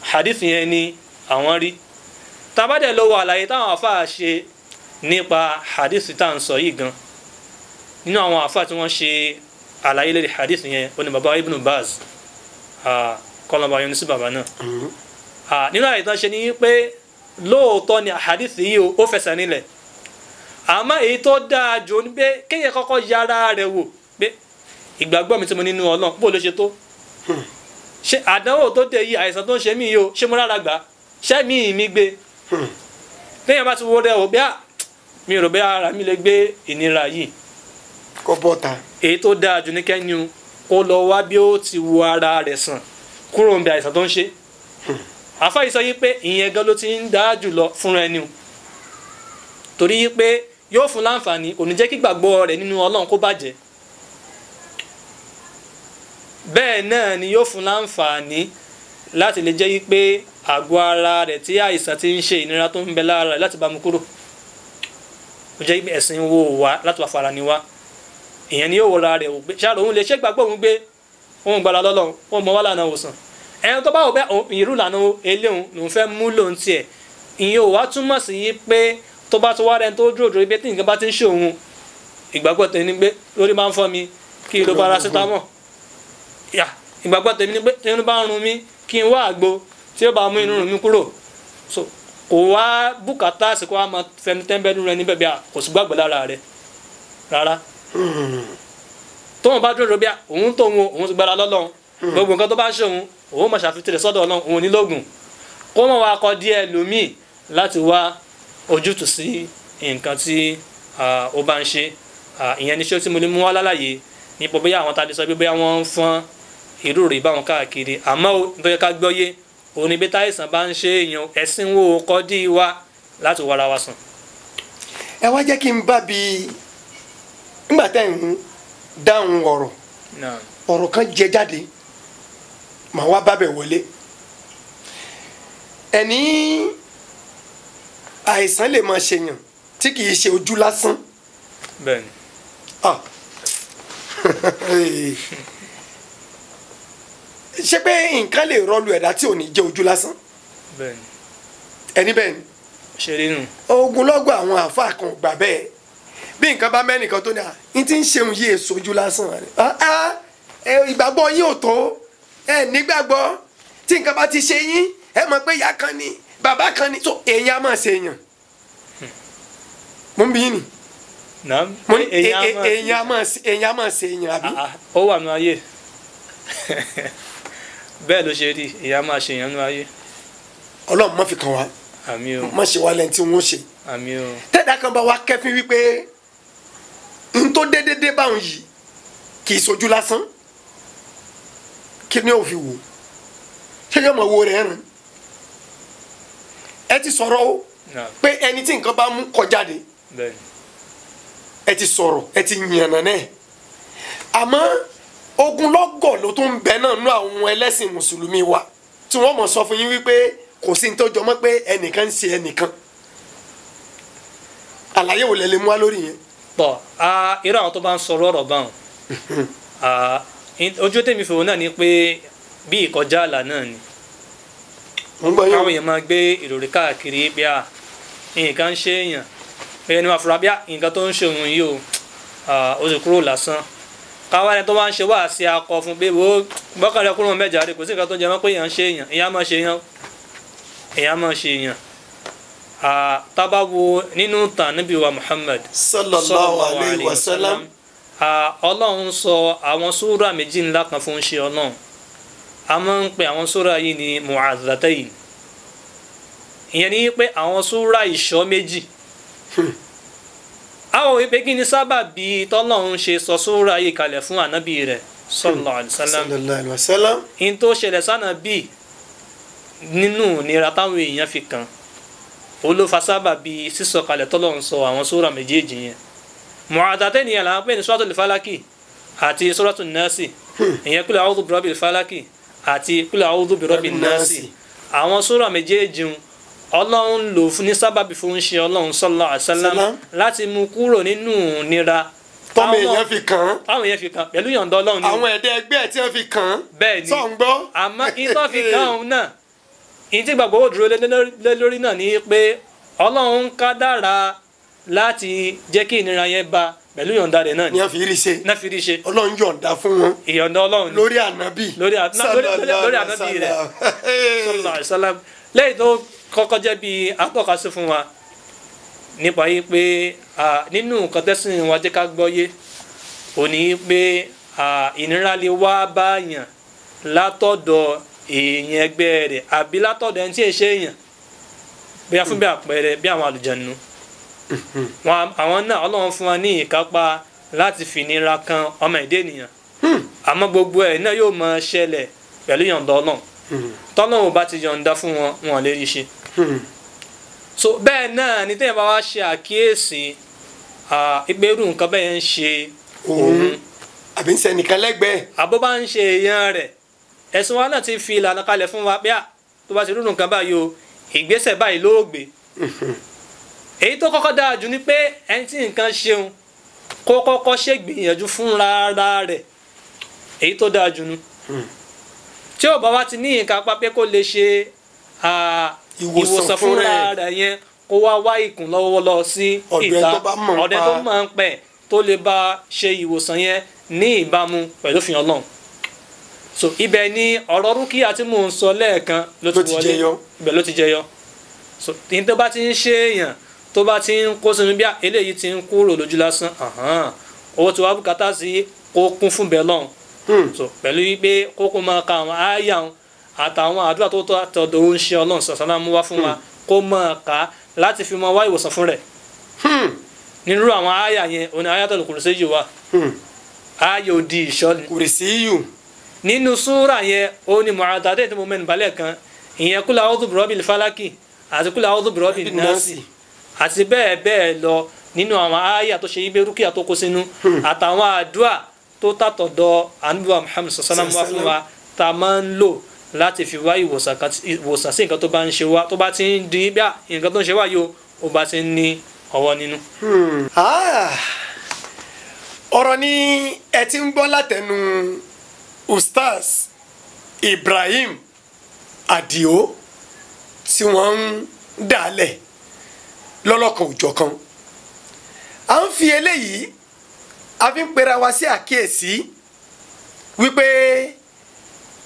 hadith yẹn ni àwọn rí. tabadẹ lọ́wọ́ àlàyé táwọn àfáà ṣe nípa hadith tá à ń sọ yìí gan nínú àwọn àfáà tí wọ́n ṣe àlàyé lórí hadith yẹn ó ní baba Ibn Baz kọlọmọ ayọ ní sí baba náà. nínú àyè tán ṣe ni pé lóòótọ́ ni hadith yìí ó fẹsẹ̀ nílẹ̀ àmọ́ èyí tó dáa jù ní pé kéèyàn kọ́kọ́ yára rẹ̀ wò pé ìgbàgbọ́ mi tí mo nínú Ọlọ́run bó ló ṣe tó. ṣé àdánwò tó dé yìí àìsàn tó ń ṣe mí yìí o ṣé mo rárá gbà ṣé mi gbé. téèyàn bá ti wo rẹ̀ o bí mi rò bí ara mi lè gbé ìnira yìí. kó bọ́ta. èyí tó dáa jù ní kẹ́ni kó lọ wá bí ó ti wo ara rẹ̀ sàn kúrò níbi àìsàn tó ń ṣe. àfáà sọ yìí pé ìyẹn gan ló ti ń dáa jù lọ fúnra ẹni o torí pé yóò fún láǹfààní kò ní jẹ́ kí gbàgbọ́ rẹ̀ nínú Ọlọ́run kó bàjẹ́. bẹ́ẹ̀ náà ni yóò fún láǹfààní láti lè jẹ́ pé àgọ́ ara rẹ̀ tí àìsàn ti ń ṣe ìnira tó ń bẹ lára rẹ̀ láti bá mu kúrò. ó jẹ́ pé ẹ̀sìn wo wá láti wà fara ni wá. ìyẹn ni yóò wọra rẹ̀ wò pé ṣáà òun lè ṣe gbàgbọ́ òun gbé òun gbára lọ́lọ́run òun mọ wá lànà òsàn. ẹni tó bá wò bẹ́ẹ̀ ìrú lànà eléhùn lòun fẹ́ mú lòun tiẹ̀. ìyẹn ò wá túmọ̀ sí pé tó bá tó wá rẹ̀ tó dúró dúró pé tí nǹkan bá ti ń ṣe òun ìgbàgbọ́ tèmi ni pé lórí máa ń fọ́ mi kí ló paracetamol. ìgbàgbọ́ tèmi ni pé tí inú bá ń run mí kí n wá àgbo tí ó bá mú inú rùn mí kúrò. kò wá bùkátà àsìkò wa máa fẹnu tẹ́ńbẹ́lú rẹ níbẹ̀ bí kò sí gbàgbọ́ lára rẹ rárá. tóun bá dúró bí òun ti gbára lọ́lọ́run gbogbo nǹkan tó bá ń ṣe òun máa ṣàfihàn rẹ̀ sọ́dọ̀ Ọlọ́run òun nílògùn kó mọ̀ wá kọ díẹ̀ lómìn láti wá ojútùú sí nǹkan tí ó bá ń ṣe. ìyẹn ní ṣé tí mo lè mú wá lálàyé nípa bóyá àwọn tá a lè sọ pé bóyá wọ́n ń fọ́n irú rẹ̀ báwọn káàkiri àmọ́ ó nítorí ká gbọ́yé òun ni bí táìsàn bá ń ṣe èèyàn ẹ̀sìn wo kọ́ dí wa láti wára wa sàn. ẹ wá jẹ́ kí n bá bi nígbà tá ẹ̀ ń dáhùn ọ̀rọ̀ kan jẹ jáde màá wá bábẹ̀ wọlé ẹni àìsàn lè máa ṣèyàn tí kì í ṣe ojú lásán. bẹ́ẹ̀ni. ṣé pé nǹkan lè rọlù ẹ̀dá tí ò ní jẹ́ ojú lásán bẹ́ẹ̀ni ẹni bẹ́ẹ̀ ni ṣe rí nù. ogunlọ́gọ̀ àwọn àáfàá kan gbà bẹ́ẹ̀ bí nǹkan bá mẹ́nìkan tó ní à ń ti ń ṣeun yí èso ojú lásán ìgbàgbọ́ yín ò tó nígbàgbọ́ tí nǹkan bá ti ṣe yín ẹ mọ̀ pé ìyá kan ni bàbá kan ni tó èèyàn á máa ṣe èèyàn mo ń bí yín ni èèyàn á máa ṣe èèyàn àbí. ó wà nù ayé bẹ́ẹ̀ ló ṣe rí èèyàn á máa ṣe èèyàn nù ayé. ọlọ́run má fi kàn wá àmín o má ṣe wá lẹ́ni tí wọ́n ṣe. àmín o. tẹ́dá kan bá wá kẹ́fín wípé n tó dédédé báwọn yìí kì í sojú lásán kí ni ó fi wò ṣé yóò mọ̀ wo rẹ̀ rìn ẹ ti sọ̀rọ̀ o pé ẹni tí nǹkan bá mú kọjáde ẹ ti sọ̀rọ̀ ẹ ti yànnà náà àmọ́ ogunlọ́gọ̀ ló tún bẹ náà nú àwọn ẹlẹ́sìn mùsùlùmí wa tí wọ́n mọ̀ sọ fún yín wípé kò sí ní tó jọmọ́ pé ẹnìkan ń ṣe ẹnìkan àlàyé wo lẹ lè mú wá lórí yẹn. tọ́ irú àwọn tó bá ń sọ̀rọ̀ ọ̀rọ̀ báwọn ojú tèmi fòwò náà ni pé bí ìkọjá àlà náà ni káwọn èèyàn máa gbé ìròrí káàkiri bí nǹkan ń ṣe èèyàn pé ẹni wàá fura bí nǹkan tó ń ṣe òun yìí ó sì kúrò lásán káwọn ẹni tó máa ń ṣe wá sí akọ fún pé wo bọ́kànlẹ̀ kúrò mẹ́jà rẹ̀ kò sí nǹkan tó ń jẹ mọ́ pé èèyàn ń ṣe èèyàn èèyàn máa ṣe èèyàn tábà wo nínú tàn Nábì wa Muhammad sallallahu alayhi wa sallam ọlọ́run sọ àwọn súrà méjì ńlá kan fún ṣe ọlọ́run a máa ń pè àwọn súrà yìí ní mu'adhatayn ìyẹn ni pé àwọn súrà ìṣọ́ méjì àwọn òwe pé kí ni sábà bí tọ́lọ́run ṣe sọ súrà yìí kalẹ̀ fún ànábì rẹ̀ sallallahu alayhi wa sallam in tó ṣẹlẹ̀ sànábì nínú ìnira táwọn èèyàn fi kàn olófa sábà bí sísọ̀kalẹ̀ tọ́lọ́run sọ àwọn súrà méjèèjì yẹn mu'adhatayn yẹn là ń pè ní suratul falaki àti suratul nasi ìyẹn qul a'udhu bi rabbil falaki àti qul a'udhu bi rabbin nasi àwọn súrà méjèèjì ọlọ́run lò fún ní sábàbí fún ṣe ọlọ́run sallallahu alaihi wasallam láti mú kúrò nínú nira tọ́mọ èèyàn fi kàn án táwọn èèyàn fi kàn pẹ̀lú yọ̀ǹda ọlọ́run ni àwọn ẹ̀dẹ́ ẹgbẹ́ ẹ̀ tí wọ́n fi kàn án bẹ́ẹ̀ ni sọ̀ ń gbọ́ àmọ́ ìtọ́ fi kàn án náà ìtí gbàgbọ́ ó dúró lé lórí náà ni pé ọlọ́run kádàrá láti jẹ́ kí ìnira yẹn bá pẹ̀lú yọ̀ǹda rẹ̀ náà ni wọ́n fi rí ṣe náà fi rí ṣe ọlọ́run yọ̀ǹda fún wọn ìyọ̀ǹda ọlọ́run ni lórí ànábì lórí ànábì rẹ̀ sallallahu alaihi wasallam lẹ́yìn tó kọ́kọ́ jẹ́ bí atọ́kasí fún wa nípa yìí pé nínú nǹkan tẹ́sìn wa jẹ́ ká gbọ́yé òní pé ìnira lè wá báyàn látọ̀dọ̀ èèyàn ẹgbẹ́ rẹ̀ àbí látọ̀dọ̀ ẹni tí èè ṣe èèyàn bí a fún bí àpẹẹrẹ bí àwọn àlùjànnú àwọn náà ọlọ́run fún wa ní ìkápá láti fi ìnira kan ọmọ ìdí ènìyàn àmọ́ gbogbo ẹ̀ náà yóò máa ṣẹlẹ̀ pẹ̀lú yọ̀ǹda ọlọ́run tọ́lọ́run bá ti yọ̀ǹda fún wọn wọn lè rí ṣe. so bẹ́ẹ̀ náà ní tẹ́yìn bá wá ṣe àkíyèsí ìgbérù nǹkan bẹ́ẹ̀ ń ṣe òun àbí ń sẹ́nìkan lẹ́gbẹ̀ẹ́ àbó bá ń ṣe èèyàn rẹ̀ ẹ̀sìn wa náà ti fi ìlànà kalẹ̀ fún wa pé tó bá ti rúnú nǹkan báyìí o ìgbésẹ̀ báyìí ló gbé èyí tó kọ́kọ́ dáa jù ni pé ẹni tí nǹkan ṣeun kó kọ́kọ́ ṣègbìyànjú fúnra rẹ̀ èyí tó dáa jù nu tí ò bá wá ti ní nǹkan pápẹ́ kó lè ṣe ìwòsàn fúnra rẹ̀ yẹn kó wá ìkùn lọ́wọ́ lọ sí ìta ọ̀dẹ tó máa ń pẹ̀ tó lè bá ṣe ìwòsàn yẹn ní ìbámu pẹ̀lú òfin Ọlọ́run so ibẹ̀ ni ọ̀rọ̀ rúkìá tí mò ń sọ lẹ́ẹ̀kan ló ti wọlé ibẹ̀ ló ti jẹyọ so tí tó bá ti ń ṣe èèyàn tó bá ti ń kó sínú bí eléyìí ti ń kúrò lójú lásán owó tí wàá bùkátà sí kó kún fún bẹ́ẹ̀ lọ́hùn so pẹ̀lú wípé kókó máa ka àwọn àyà àtàwọn àdúrà tó tọ̀dọ̀ ó ń ṣe Ọlọ́run sàṣálà mú wá fún wa kó máa kà láti fi máa wá ìwòsàn fún rẹ̀ nínú àwọn àyà yẹn òní Ayatul Kursiyyu wà àyà òdi ìṣọ́ Kursiyyu nínú súrà yẹn òní Mu'adhatayn tí mo mẹ́nu balẹ̀ kan ìyẹn Qul a'udhu bi rabbil falaki àti Qul a'udhu bi rabbin nasi àti bẹ́ẹ̀ bẹ́ẹ̀ lọ nínú àwọn àyà tó ṣe yí bẹ́ẹ̀ rúkìá tó kó sínú àtàwọn àdúrà tó tàtọ̀dọ̀ Ànábì wa Muhammad sallallahu alaihi wasallam wa tá a máa ń lò láti fi wá ìwòsàn sí nǹkan tó bá ń ṣe wá tó bá ti ń di bí nǹkan tó ń ṣe wá yìí ó bá ti ń ní ọwọ́ nínú. ọ̀rọ̀ ni ẹ ti ń gbọ́ látẹnu ustaz Ibrahim Adio tí wọ́n ń dálẹ̀ lọ́lọ́kan òjọ̀kan à ń fi eléyìí a fi ń pera wa sí àkíyèsí wípé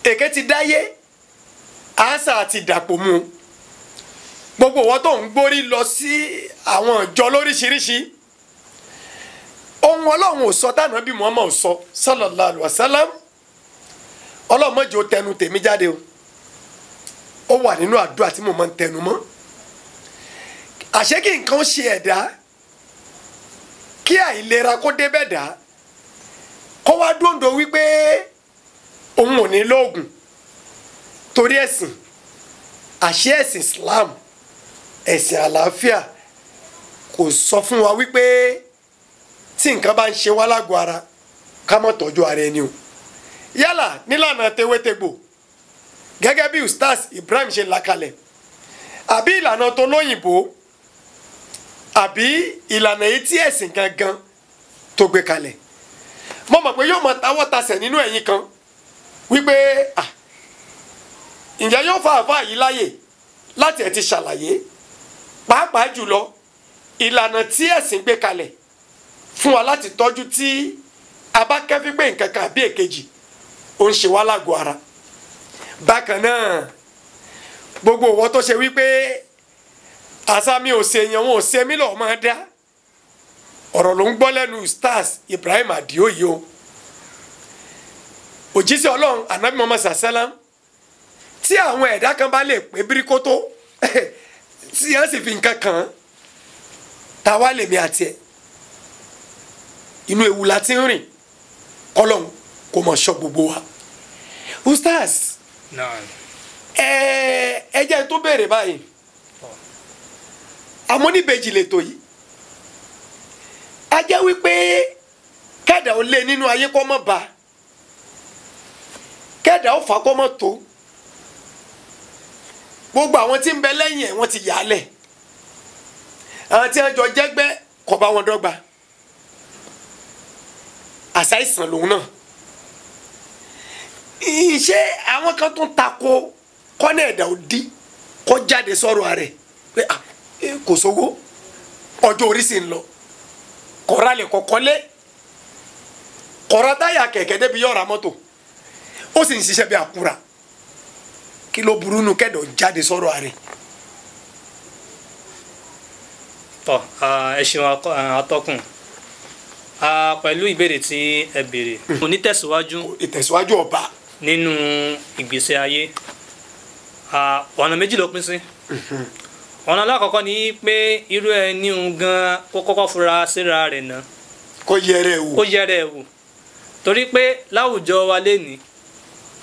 èké ti dáyé àṣà àti ìdàpọ̀ mu gbogbo wọn tó ń gbórí lọ sí àwọn ìjọ lóríṣiríṣi ohun Ọlọ́run ò sọ tànà bí Muhammad ò sọ sallallahu alaihi wasallam Ọlọ́run má jẹ́ ó tẹnu tèmi jáde o ó wà nínú àdúrà tí mo máa ń tẹnu mọ́ àṣé kí nǹkan ṣe ẹ̀dá kí àìlera kó débẹ̀ dá kó wá dóńdó wípé òun ò ní lóògùn torí ẹ̀sìn àṣé ẹ̀sìn Islam ẹ̀sìn àlàáfíà kò sọ fún wa wípé tí nǹkan bá ń ṣe wá lágọ̀ọ́ ara ká má tọ́jú ara ẹni o yálà nílànà tewétegbò gẹ́gẹ́ bí Ustaz Ibrahim ṣe là kalẹ̀ àbí ìlànà tó lóyìnbó àbí ìlànà èyí tí ẹ̀sìn gangan tó gbé kalẹ̀ mo mọ̀ pé yóò mọ tawọ́ tasẹ̀ nínú ẹ̀yin kan wípé ǹjẹ́ yóò fa àfa yìí láyè láti ẹ̀ ti ṣàlàyé pàápàá jùlọ ìlànà tí ẹ̀sìn gbé kalẹ̀ fún wa láti tọ́jú tí a bá kẹ́fí pé nǹkan kan àbí èkejì ó ń ṣe wá lágọ̀ọ́ ara bákan náà gbogbo ìwọ tó ṣe wípé àṣà mi ò ṣe èèyàn wọn ò ṣe mí lọ́ọ́ máa dá ọ̀rọ̀ ló ń gbọ́ lẹ́nu Ustaz Ibrahim Adio yìí o òjíṣẹ́ Ọlọ́run Ànábì Muhammad sallam tí àwọn ẹ̀dá kan bá lè pé bíríkótó tí wọ́n sì fi nǹkan kàn án ta wá lèmi àti ẹ̀ inú ewu la ti ń rìn Ọlọ́run kò mọ̀ ṣọ́ gbogbo wa Ustaz ẹ jẹ́ tó béèrè báyìí àmọ́ níbejì lè tó yìí a jẹ́ wípé kẹ́dà ó lé nínú ayé kọ́ mọ́ ba kẹ́dà ó fà kọ́ mọ́ tó gbogbo àwọn tí ń bẹ lẹ́yìn ẹ̀ wọ́n ti yà á lẹ̀ àwọn tí wọ́n jọ jẹ́gbẹ́ kò bá wọn dọ́gba àṣà ìsàn lòun náà ṣé àwọn kan tó ń tako kọ́nà ẹ̀dá ò dí kó jáde sọ̀rọ̀ rẹ̀ pé kò sówó ọjọ́ orí sì ń lọ kọ́ra lè kọ́kọ́lé kọ́ra táyà kẹ̀kẹ́ débi yọ̀ọ̀ra mọ́tò ó sì ń ṣiṣẹ́ bí àkúrà kí ló burú nu kẹ́dọ̀ jáde sọ̀rọ̀ rẹ̀. tọ́ ẹ ṣeun atọ́kùn pẹ̀lú ìbéèrè tí ẹ béèrè mo ní ìtẹ̀síwájú ọba nínú ìgbésí ayé ọ̀nà méjì ló pín sí ọ̀nà alákọ̀ọ́kọ́ ni pé irú ẹni gan kó kọ́kọ́ fura síra rẹ̀ náà kó yẹrẹ ẹ̀ wò torí pé láwùjọ wa lénìí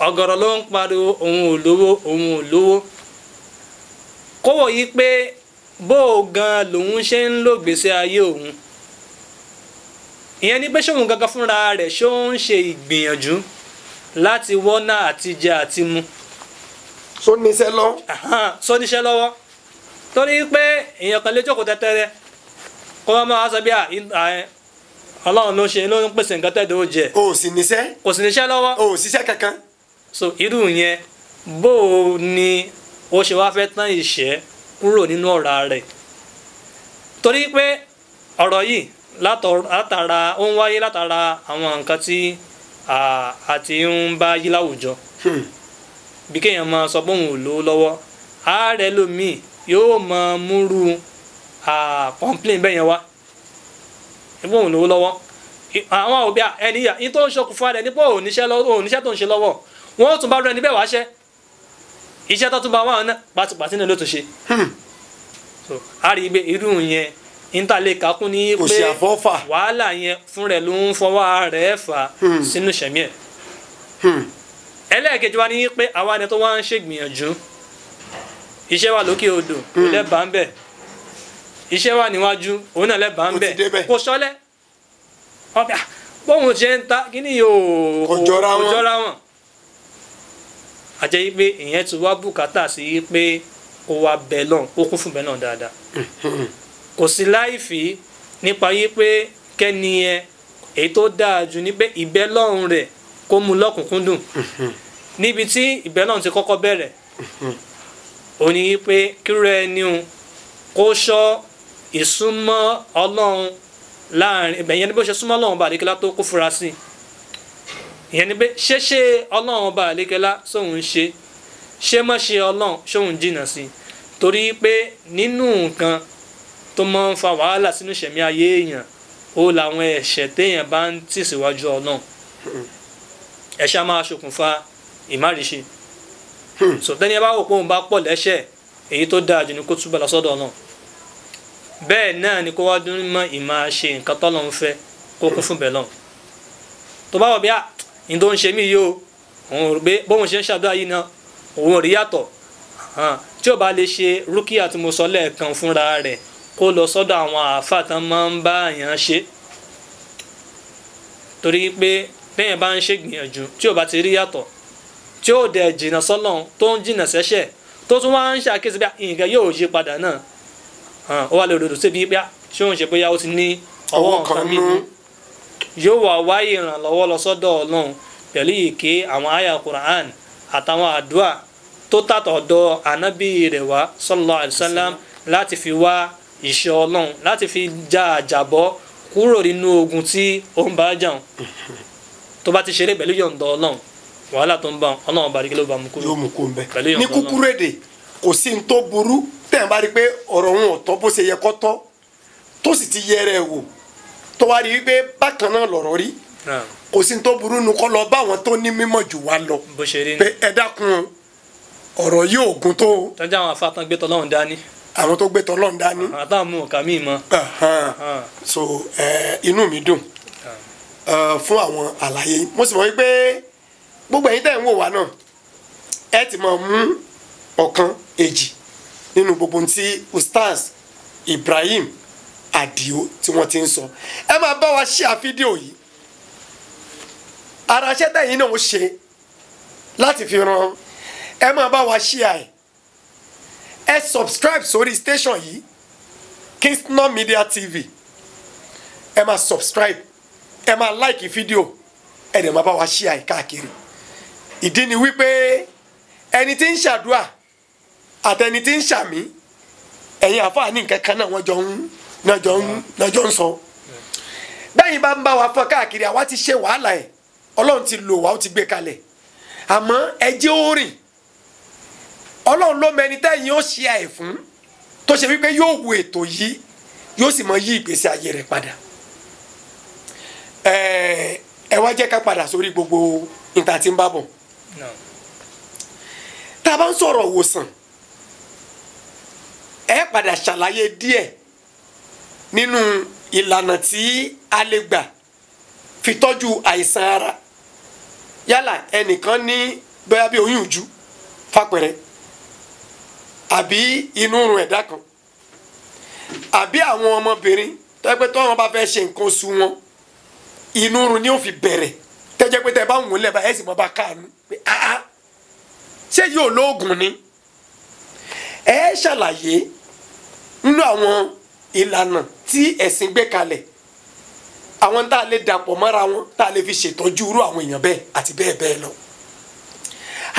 ọ̀gọ̀rọ̀ ló ń pariwo òun ò lówó kó wò yí pé bó o gan lòun ṣe ń lò gbèsè ayé òun ìyẹn ni pé ṣóun gangan fúnra rẹ̀ ṣó ń ṣe ìgbìyànjú láti wọ́nà àti jẹ àti mu. só níṣẹ́ lọ́wọ́ torí pé èèyàn kan lè jókòó tẹ́tẹ́rẹ́ kó wọ́n máa sọ bí Ọlọ́run ló ń pèsè nǹkan tẹ́tẹ́ ó jẹ. o sì níṣẹ́. kò sì níṣẹ́ lọ́wọ́. o ò ṣiṣẹ́ kankan. so irú yẹn bó o ní o ṣe wá fẹ́ tán ìṣẹ́ kúrò nínú ọ̀rá rẹ̀ torí pé ọ̀rọ̀ yìí látara ó ń wáyé látara àwọn nǹkan tí a ti ń bá yí láwùjọ bí kéèyàn máa sọ pé òun ò lówó lọ́wọ́ ààrẹ lómìn yóò máa múrú complain bẹ́ẹ̀ yẹn wá pé òun lówó lọ́wọ́ àwọn òbí ẹni yà ní tó ń ṣokùnfà rẹ̀ nípò oníṣẹ́ tó ń ṣe lọ́wọ́ wọ́n tún bá rẹ̀ níbẹ̀ wáṣẹ́ iṣẹ́ tó tún bá wọn náà pàtìpàtì náà ló tún ṣe a rí i irú yẹn ìntàlẹ̀ kakún ní pé wàhálà yẹn fún rẹ̀ ló ń fọwọ́ rẹ̀ fà sínú ìṣẹ̀mí ẹ̀. ẹlẹ́ẹ̀kejì wa ní pé àwa ẹni tó wá ń ṣègbìyànjú iṣẹ́ wà lókè odò òun lẹ́bàá ń bẹ̀ iṣẹ́ wà níwájú òun náà lẹ́bàá ń bẹ̀ kò sọ́lẹ̀ bóun ṣe ń ta kí ni yóò kò jọra wọn. àjẹ́ yí pé ìyẹn ti wá bùkátà sí pé kó wá bẹ̀ lọ́n ó kún fún bẹ̀ náà dáadáa kò sí láìfí nípa yí pé kẹ́ni ẹ èyí tó dáa jù ní pé ìbẹ́ lọ́run rẹ̀ kó mú lọ́kùnkúndùn níbi tí ìbẹ̀ náà ti kọ́kọ́ bẹ̀rẹ̀ ó ní pé kírú ẹni o kó ṣọ́ ìsúnmọ́ Ọlọ́run láàrin ìyẹn ni bó ṣe súnmọ́ Ọlọ́run bá àlékélá tó kó fura sí ìyẹn ni pé ṣeṣe Ọlọ́run bá àlékélá sóhun ṣe mọ́ ṣe Ọlọ́run sóhun jìnnà sí torí pé nínú nǹkan tó máa ń fa wàhálà sínú ìṣẹ̀mí ayé èèyàn ó làwọn ẹ̀ṣẹ̀ téèyàn bá ń tì síwájú Ọlọ́run ẹ̀ṣẹ̀ máa ṣokùnfà ìmáriṣe so tẹ́ni ẹ bá wò pé òun bá pọ̀ lẹ́ṣẹ̀ èyí tó dáa jù ní kó túbọ̀ lọ sọ́dọ̀ Ọlọ́run bẹ́ẹ̀ náà ni kó wá dún mọ́ ìmáa ṣe nǹkan tọ́lọ́run fẹ́ kó kún fún bẹ́ẹ̀ lọ́hùn tó bá wọ̀ bí ní tó ń ṣe mí yìí o òun rò pé bóun ṣe ń ṣàdúrà yìí náà òun ò rí yàtọ̀ tí ò bá lè ṣe rúkìá tí mo sọ lẹ́ẹ̀kan fúnra rẹ̀ kó lọ sọ́dọ̀ àwọn àáfàá tán máa ń bá àyàn ṣe torí pé bẹ́ẹ̀ bá ń ṣègbìyànjú tí ò bá ti rí yàtọ̀ tí ó dẹ̀ jìnnà sọ́lọ́run tó ń jìnnà sẹ́ṣẹ̀ tó tún wá ń ṣàkíyèsí bí nǹkan yóò yí padà náà ó wà lè ròdò síbi pé ṣé òun ṣe bóyá ó ti ní ọwọ́ nǹkan mímu yóò wá wáyé ìrànlọ́wọ́ lọ sọ́dọ̀ Ọlọ́run pẹ̀lú ìké àwọn àyà Quran àtàwọn àdúrà tó tàtọ̀dọ̀ ànábì rẹ̀ wá sallallahu alaihi wasallam láti fi wá ìṣọ́ Ọlọ́run láti fi já àjàbọ́ kúrò nínú ogun tí ó ń bá jàun tó bá ti ṣeré pẹ̀lú yọ̀ǹda Ọlọ́run wàhálà tó ń bá Ọlọ́run bá rí kí ló bá mú kúrò yóò mú kó ń bẹ ní kúkúrú èdè kò sí ní tó burú tẹ̀ ń bá rí pé ọ̀rọ̀ òun ọ̀tọ̀ bó ṣe yẹ kó tọ́ tó sì ti yẹrẹ ẹ̀ wò tó wá rí wípé bákan náà lọ̀rọ̀ rí kò sí ní tó burú nu kọ́ lọ bá àwọn tó ní mímọ̀ jù wá lọ pé ẹ dákun ọ̀rọ̀ yìí ògùn tó. tọ́jú àwọn afáàtàn gbé tọ́lọ́run dání. àwọn tó gbé tọ́lọ́run dání. àtàwọn mú ọ̀kà míì mọ́. so inú mi dùn fún àwọn àlàyé mo sì mọ̀ wípé gbogbo ẹ̀yin tẹ́ ń wò wá náà ẹ ti máa mú ọ̀kan èjì nínú gbogbo tí Ustaz Ibrahim Adio tí wọ́n ti ń sọ ẹ máa bá wa share fídíò yìí ara iṣẹ́ tẹ̀yin náà ó ṣe láti fi ran ẹ máa bá wa share ẹ subscribe sórí station yìí Kingston Media TV ẹ máa subscribe ẹ máa like fídíò ẹ dẹ̀ máa bá wa share káàkiri ìdí ni wípé ẹni tí ń ṣàdúà àtẹni tí ń ṣàmí ẹ̀yin àfáàní nǹkan kan náà wọ́n jọ ń sọ bẹ́yìn bá ń bá wa fọ́n káàkiri àwa ti ṣe wàhálà ẹ̀ Ọlọ́run ti lò wá ó ti gbé kalẹ̀ àmọ́ ẹ jẹ́ ó rìn Ọlọ́run ló mẹni tẹ́yìn ó ṣe àì fún tó ṣe wípé yóò wo ètò yìí yóò sì mọ yí ìgbésí ayé rẹ̀ padà ẹ wá jẹ́ ká padà sórí gbogbo níta tí ń bá bọ̀ tá a bá ń sọ̀rọ̀ wòsàn ẹ padà ṣàlàyé díẹ̀ nínú ìlànà tí a lè gbà fi tọ́jú àìsàn ara yálà ẹnìkan ní bóyá bí oyún ìjú fàpẹ̀rẹ̀ àbí inú rùn ẹ̀dá kan àbí àwọn ọmọbìnrin tẹ́gbẹ́ tó wọn bá fẹ́ ṣe nǹkan oṣù wọn inú rùn ni ó fi bẹ̀rẹ̀ tẹ́jẹ́ pé tẹ́ bá wùn lẹ́bàá ẹ̀ sì mọ́ bá káàánú pé ṣé yóò lóògùn ni ẹ ṣàlàyé nínú àwọn ìlànà tí ẹ̀sìn gbé kalẹ̀ àwọn tá a lè dàpọ̀ mọ́ra wọn tá a lè fi ṣètọ́jú irú àwọn èèyàn bẹ́ẹ̀ àti bẹ́ẹ̀ bẹ́ẹ̀ lọ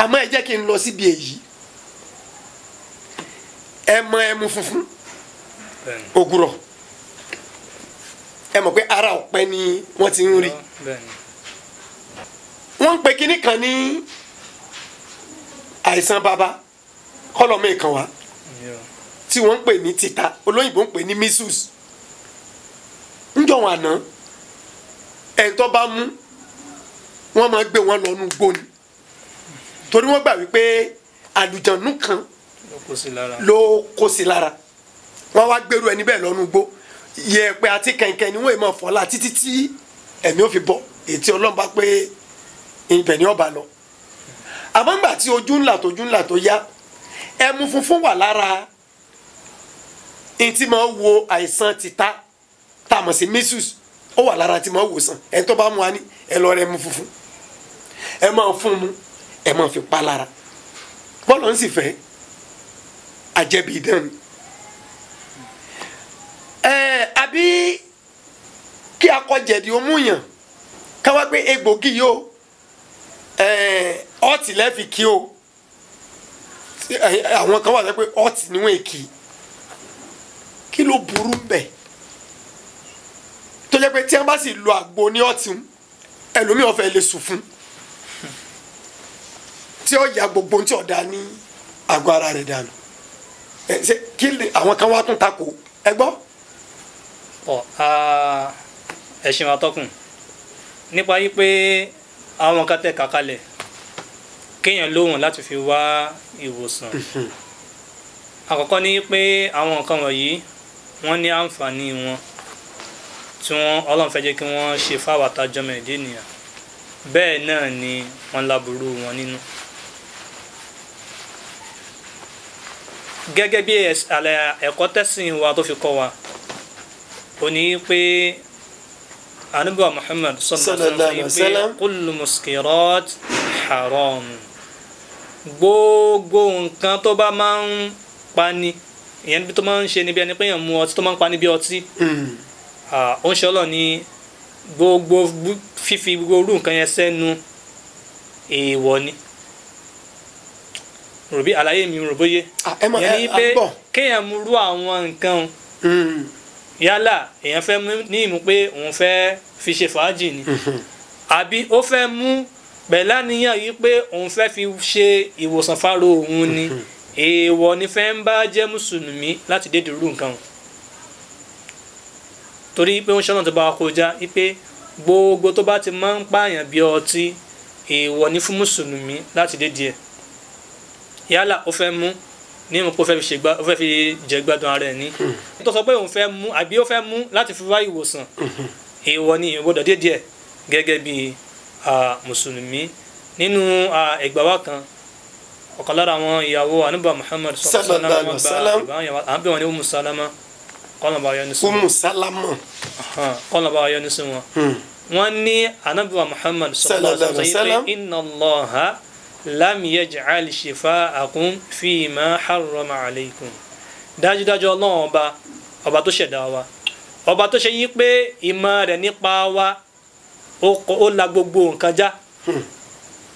àmọ́ ẹ jẹ́ kí n lọ síbi èyí ẹ mọ ẹmu funfun ògùrọ̀ ẹ mọ̀ pé ara ọ̀pẹ ni wọ́n ti ń rí wọ́n ń pe kinní kan ní àìsàn bàbá kọ́lọ́mù ìkan wa tí wọ́n ń pè ní tìta olóyìnbó ń pè ní measles ńjọ́ wọn àná ẹ̀ tó bá mú wọ́n máa gbé wọn lọ́nu gbóni torí wọ́n gbà wípé àlùjànnú kan ló kó sí lára wọ́n wá gbèrú ẹni bẹ́ẹ̀ lọ́nu gbó yẹ̀pẹ̀ àti kẹ̀kẹ́ ni wọ́n èèmọ̀ fọ́lá títí tí ẹ̀mí ò fi bọ́ ètí Ọlọ́run bá pé ibẹ̀ ni ọba lọ àmọ́ ńgbà tí ojú ńlá tó yá ẹmu funfun wà lára ẹni tí máa wo àìsàn tìta tá a mọ̀ sí measles ó wà lára tí máa wò sàn ẹni tó bá mú wa ní ẹ lọ rẹ ẹmu funfun ẹ máa fún mu ẹ máa fi pa lára bọ́ọ̀lù ń sì fẹ́ àjẹbí idán ni àbí kí akọ̀jẹ̀dì ó múyàn káwá pé egbògi yóò ọtí lẹ́ẹ̀fì kí o àwọn kan wà sọ pé ọtí níwọ̀n èkì kí ló burú bẹ̀ tó jẹ́ pé tí wọ́n bá sì lo àgbo ní ọtí ẹlòmíràn fẹ́ lè sùn fún tí ó ya gbogbo tí ọ̀dà ní àgọ́ ara rẹ̀ dànù ṣe kí àwọn kan wá tún takò ẹ gbọ́. ẹ̀sìn atọ́kùn nípa yí pé àwọn kan tẹ̀ kàkalẹ̀ kéèyàn lóhùn láti fi wá ìwòsàn àkọ́kọ́ ní pé àwọn nǹkan wọ̀nyí wọ́n ní àǹfààní wọn tí Ọlọ́run fẹ́ jẹ́ kí wọ́n ṣe fáwọn àtàjọmọ̀ ẹ̀dẹ́ ènìyàn bẹ́ẹ̀ náà ni wọ́n láburú wọn nínú. gẹ́gẹ́ bí ẹ̀kọ́ tẹ̀sìn wa tó fi kọ́ wa ó ní pé Ànábì Muhammad sallallahu alaihi wasallam kullu muskirat haram gbogbo nǹkan tó bá máa ń pani ìyẹn bí tó máa ń ṣe níbi ẹni pé èèyàn mu ọtí tó máa ń pani bí ọtí ó ń ṣe Ọlọ́run ní gbogbo fífi gbogbo nǹkan yẹn sẹ́nu èèwọ̀ ni ròbí àlàyé mi rò bóyé yẹn ni pé kéèyàn mú rú àwọn nǹkan yálà èèyàn fẹ́ mú ní ìmú pé òun fẹ́ fi ṣe fàájì ni àbí ó fẹ́ mú pẹ̀lá níyàn yìí pé òun fẹ́ fi ṣe ìwòsàn fáró òun ni èèwọ̀ ni fẹ́ ń bá jẹ́ mùsùlùmí láti dédé rú nǹkan torí pé ó ń ṣọ́nà tó bá wa kọjá wípé gbogbo tó bá ti máa ń pààyàn bí ọtí èèwọ̀ ni fún mùsùlùmí láti dédé ẹ̀ yálà ó fẹ́ mú ní ìmọ̀ pé ó fẹ́ fi jẹ gbádùn ara ẹ̀ ní tó sọ pé òun fẹ́ mú àbí ó fẹ́ mú láti fi wá ìwòsàn èèwọ̀ ni èèyàn gbọ́dọ̀ dédé ẹ̀ gẹ́gẹ́ bí mùsùlùmí nínú ẹgbà wa kan ọ̀kan lára àwọn ìyàwó Ànábì Muhammad sallallahu alaihi wasallam àwọn bí wọn ní Umu Salama kọ́nà bá yọ́nú sí wọn Umu Salama kọ́nà bá yọ́nú sí wọn wọ́n ní Ànábì Muhammad sallallahu alaihi wasallam inna Allaha lam yaj'al shifa'akum fima harrama alaykum dájúdájú Ọlọ́run ọba tó ṣẹ̀dá wa ọba tó ṣe yí pé ìmọ̀ rẹ̀ nípa wa ó la gbogbo nǹkan já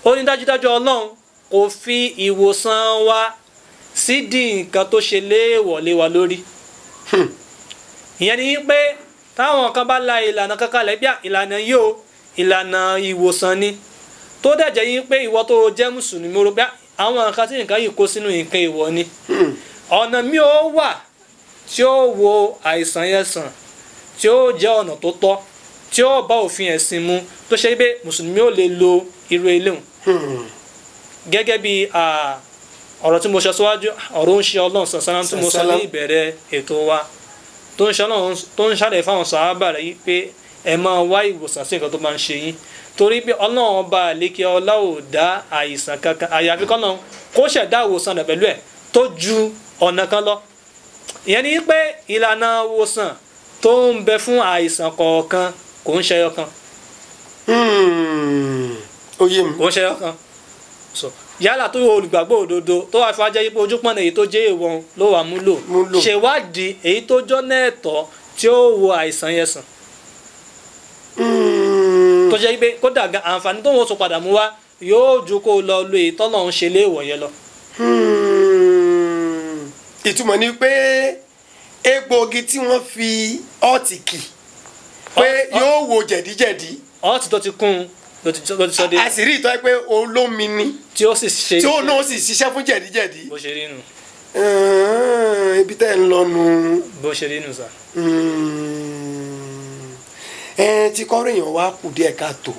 ó ní dájúdájú Ọlọ́run kò fi ìwòsàn wa sídìí nǹkan tó ṣe léèwọ̀ lé wa lórí ìyẹn ni pé táwọn kan bá la ìlànà kankan lẹ́bí ìlànà yìí ó ìlànà ìwòsàn ni tó dẹ̀jẹ̀ yí pé ìwọ tó jẹ́ mùsùlùmí rò pé àwọn nǹkan tí nǹkan yìí kó sínú nǹkan ìwọ ni ọ̀nà mi ó wà tí ó wo àìsàn yẹn sàn tí ó jẹ́ ọ̀nà tó tọ́ tí ó bá òfin ẹ̀sìn mu tó ṣe pé mùsùlùmí ò lè lo irú eléhùn gẹ́gẹ́ bí ọ̀rọ̀ tí mo sọ síwájú ọ̀rọ̀ ń ṣe Ọlọ́run sọ̀sánà tí mo sọ ní ìbẹ̀rẹ̀ ètò wa tó ń ṣàlẹ̀ fáwọn sàhábà rẹ̀ yí pé ẹ máa wá ìwòsàn sí nǹkan tó máa ń ṣe yín torí pé Ọlọ́run ọba àlékè ọlá ò dá àìsàn kankan àyàfi kọ́nà kó ṣẹ̀dá ìwòsàn rẹ̀ pẹ̀lú ẹ̀ tó ju ọ̀nà kan lọ ìyẹn ni pé ìlànà ìwòsàn tó ń bẹ fún àìsàn kọ̀ọ̀kan kò ń ṣẹyọ kan ó yé mi kò ń ṣẹyọ kan yálà tó olùgbàgbọ́ òdodo tó wà fún ajẹ́ yìí pé ojúpọ̀nà èyí tó jẹ́ èèwọ̀n ló wà múlò ṣèwádìí èyí tó jọ́nà ẹ̀tọ́ tí ó wo àìsàn yẹn sàn tó jẹ́ pé kódà àǹfààní tó wọ́n tún padà mú wá yóò ju kó lọ lo èyí tọ́lọ̀ ń ṣe léèwọ̀ yẹn lọ. ìtumọ̀ ni pé egbòogi tí wọ́n fi ọ́ọ̀tì kì pé yóò wo jẹ̀díjẹ̀dí. ọ́ọ̀tì tó ti kún ló ti sọ dé. àṣírí ìtọ́ pé olómi ni tí ó sì ṣe tí ó náà sì ṣiṣẹ́ fún jẹ̀díjẹ̀dí. bó ṣe rí nù. ibi tẹ́ ń lọ nu. bó ṣe rí nù sà. tí kọ́rọ̀ èèyàn wá kù díẹ̀ káàtó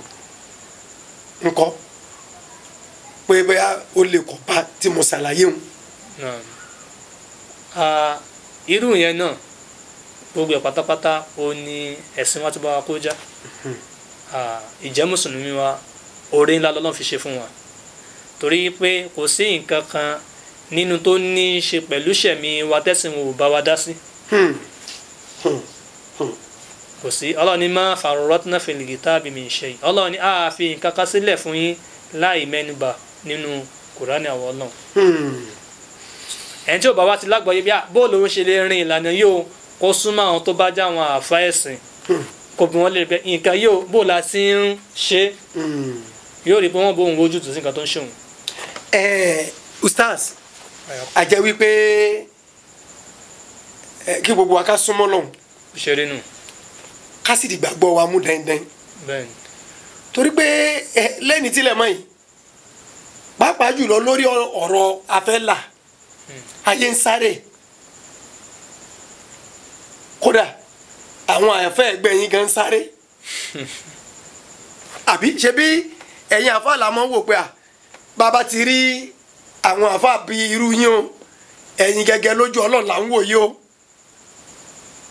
ńkọ́ pé bóyá ó lè kọ́ bá tí mo ṣàlàyé wọn. irú yẹn náà gbogbo ẹ̀ pátápátá ó ní ẹ̀sìn wa ti bá wa kó já ìjẹ́ mùsùlùmí wa oore ńlá lọ́lọ́run fi ṣe fún wa torí pé kò sí nǹkan kan nínú tó ní í ṣe pẹ̀lú ṣẹ̀mí wa tẹ́sìn wò bá wa dá sí. kò sí Ọlọ́run ní má farratna fil kitabi min shay Ọlọ́run ní ààfin nǹkan kan sílẹ̀ fún yín láì mẹ́nubà nínú Kùránì àwọn Ọlọ́run. ẹni tí ò bá wá ti lágbàáyé bí bóòlù òun ṣe lè rin ìlànà yóò kó súnmọ́ àwọn tó bá já àwọn àfa ẹ̀sìn kò bí wọ́n lè pẹ́ nǹkan yóò bóòlù àti ń ṣe yóò rí pé wọ́n bóun wojú tù sí nǹkan tó ń ṣe òun. ustaz a jẹ́ wípé kí gbogbo wa ká súnmọ́ lọ́hùn ṣeré nù ká sì dìgbàgbọ́ wa mú dandan bẹ́ẹ̀ ni torí pé lẹ́ni tílẹ̀ mọ́ yìí pàápàá jùlọ lórí ọ̀rọ̀ afẹ́là ayé ń sáré kódà àwọn àyànfẹ́ ẹgbẹ́ yín gan ń sáré àbí ṣe bí ẹ̀yin àfa làmọ́ wò pé bàbá ti rí àwọn àfa bíi irú yín o ẹ̀yin gẹ́gẹ́ lójú Ọlọ́run là ń wò yìí o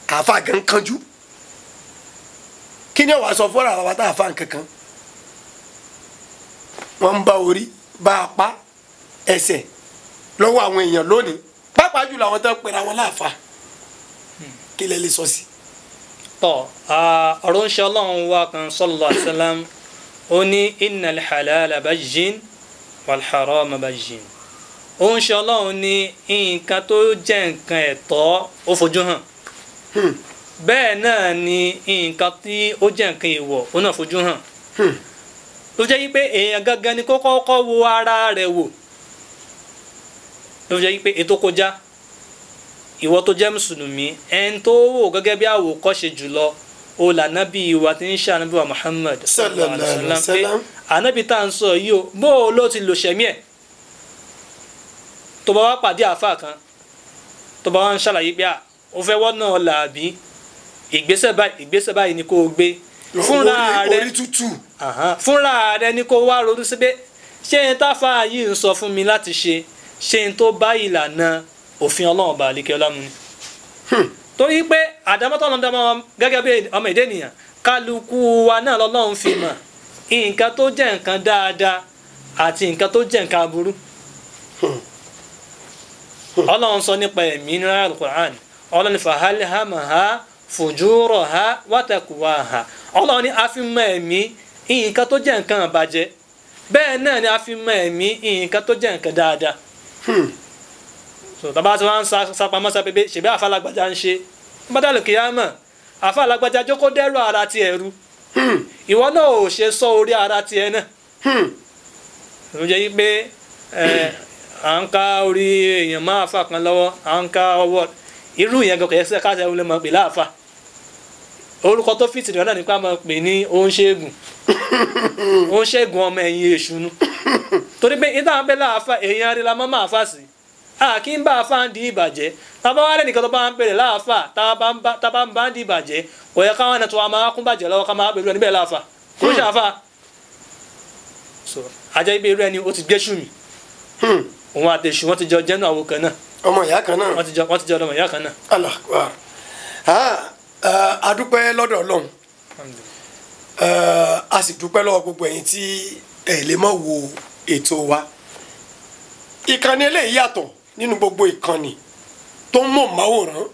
àfa gan kanjú kí ni wàá sọ fọ́nrán àwọn tá àfa nkankan wọ́n ń bá orí bá apá ẹsẹ̀ lọ́wọ́ àwọn èèyàn lónìí pàápàá jùlọ àwọn tó ń pera wọn láàfa kí lẹ lè sọ sí. tọ́ ọ̀rọ̀ ń ṣe Ọlọ́run wa kan sallallahu alaihi wasallam ó ní innal halala bayyin wal harama bayyin ó ń ṣe Ọlọ́run ní nǹkan tó jẹ́ nǹkan ẹ̀tọ́ ó fojú hàn bẹ́ẹ̀ náà ni nǹkan tí ó jẹ́ nǹkan èèwọ̀ ó náà fojú hàn ló jẹ́ wípé èèyàn gangan ni kó kọ́kọ́ wo ara rẹ̀ wò ló jẹ́ wípé ètò kọjá ìwọ tó jẹ́ mùsùlùmí ẹni tó wò gẹ́gẹ́ bí àwòkọ́ṣe jùlọ ó lànàbí ìwà tí ń ṣe ànábì wa Muhammad sallallahu alaihi wasallam pé ànábì tá à ń sọ yìí o bó o ló ti lò ṣẹ̀mí ẹ̀ tó bá wá pàdé àáfàá kan tó bá wá ń ṣàlàyé pé ó fẹ́ wọ́n náà làbí ìgbésẹ̀ báyìí ni kó o gbé fúnra rẹ fúnra rẹ ni kó wá ronú sí pé ṣé n táfà yìí ń sọ fún mi láti ṣe ṣé n tó bá ìlànà òfin Ọlọ́run bá àlekè ọlámú ni torí pé àdámọ́tọ́ lọ́dọ́ ọmọ gẹ́gẹ́ bí ọmọ èdè ènìyàn kálukú wa náà lọ́lọ́run fi mọ̀ nǹkan tó jẹ́ nǹkan dáadáa àti nǹkan tó jẹ́ nǹkan aburú Ọlọ́run sọ nípa ẹ̀mí nínú Al-Qur'an Ọlọ́run fahalihamha fujuraha wa taqwaha Ọlọ́run ní a fi mọ̀ ẹ̀mí nǹkan tó jẹ́ nǹkan àbàjẹ́ bẹ́ẹ̀ náà ni a fi mọ̀ ẹ̀mí nǹkan tó jẹ́ nǹkan dáadáa so tàbá tí wọ́n ń sapamọ́ sápẹ́pẹ́ ṣèbí àfa alágbájá ń ṣe bádàlù kìyàmọ̀ àfa alágbájá jókòó dẹ́rù ara ti ẹ̀rú ìwọ náà ò ṣe sọ orí ara ti ẹ náà ló jẹ́ pé à ń ká orí èèyàn máa fà kan lọ́wọ́ à ń ká ọwọ́ irú ìyẹn gan kẹ̀yẹ́sẹ̀ káṣẹ́ olè mọ̀ pé láàfà orúkọ tó fìtì rẹ̀ náà nípa máa pè ní oúnṣẹ́gun ọmọ ẹ̀yìn èṣù nu torí pé ìdáhùn bẹ́ẹ̀ láàfà èèyàn rí la mọ́ máa fà sí kí n bá a fa ń di ìbàjẹ́ tábà wà lẹ́nìkan tó bá ń bèrè láàfà tábà ń bá ń di ìbàjẹ́ kò yẹ káwọn ẹ̀nà tó wà máa kún bàjẹ́ lọ́wọ́ ká máa bèrè níbẹ̀ láàfà kò ń ṣàfà so ajá ibẹ̀ irú ẹni ó ti gbé ṣù mí òun àti èṣù wọn ti jọ jẹ́nu àwo kan náà ọmọ ìyá kan náà wọ́n ti jọ ọmọ ìyá kan náà. Allah a dúpẹ́ lọ́dọ̀ Ọlọ́run a sì dúpẹ́ lọ́wọ́ gbogbo ẹ̀yin tí ẹ lè mọ̀ wo ètò wa ìkànnì eléyìí yàtọ̀ nínú gbogbo ìkànnì tó ń mọ̀ máwòrán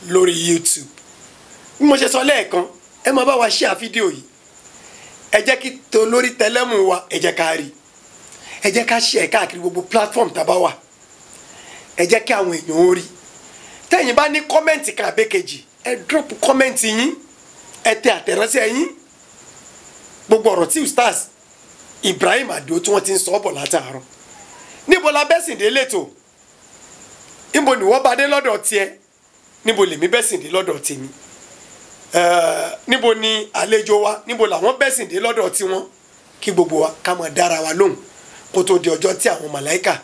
lórí YouTube bí mo ṣe sọ lẹ́ẹ̀kan ẹ máa bá wa share fídíò yìí ẹ jẹ́ kí tó lórí tẹlẹ́mù wa ẹ jẹ́ ká rí ẹ jẹ́ ká share káàkiri gbogbo platform tá a bá wà ẹ jẹ́ kí àwọn èèyàn ó rí tẹ́yìn bá ní kọ́mẹ́ǹtì kan àbẹ́kejì ẹ drop kọ́mẹ́ǹtì yín ẹ tẹ àtẹ̀ránṣẹ́ yín gbogbo ọ̀rọ̀ tí Ustaz Ibrahim Adio tí wọ́n ti ń sọ bọ̀ látàárọ̀ níbo la bẹ́sìndé lẹ́tọ̀ níbo ni wọ́n bá dé lọ́dọ̀ tiẹ̀ níbo lèmi bẹ́sìndé lọ́dọ̀ tèmi níbo ni àlejò wa níbo làwọn bẹ́sìndé lọ́dọ̀ tiwọn kí gbogbo wa ká máa dára wa lóhùn kó tó di ọjọ́ tí àwọn màláìkà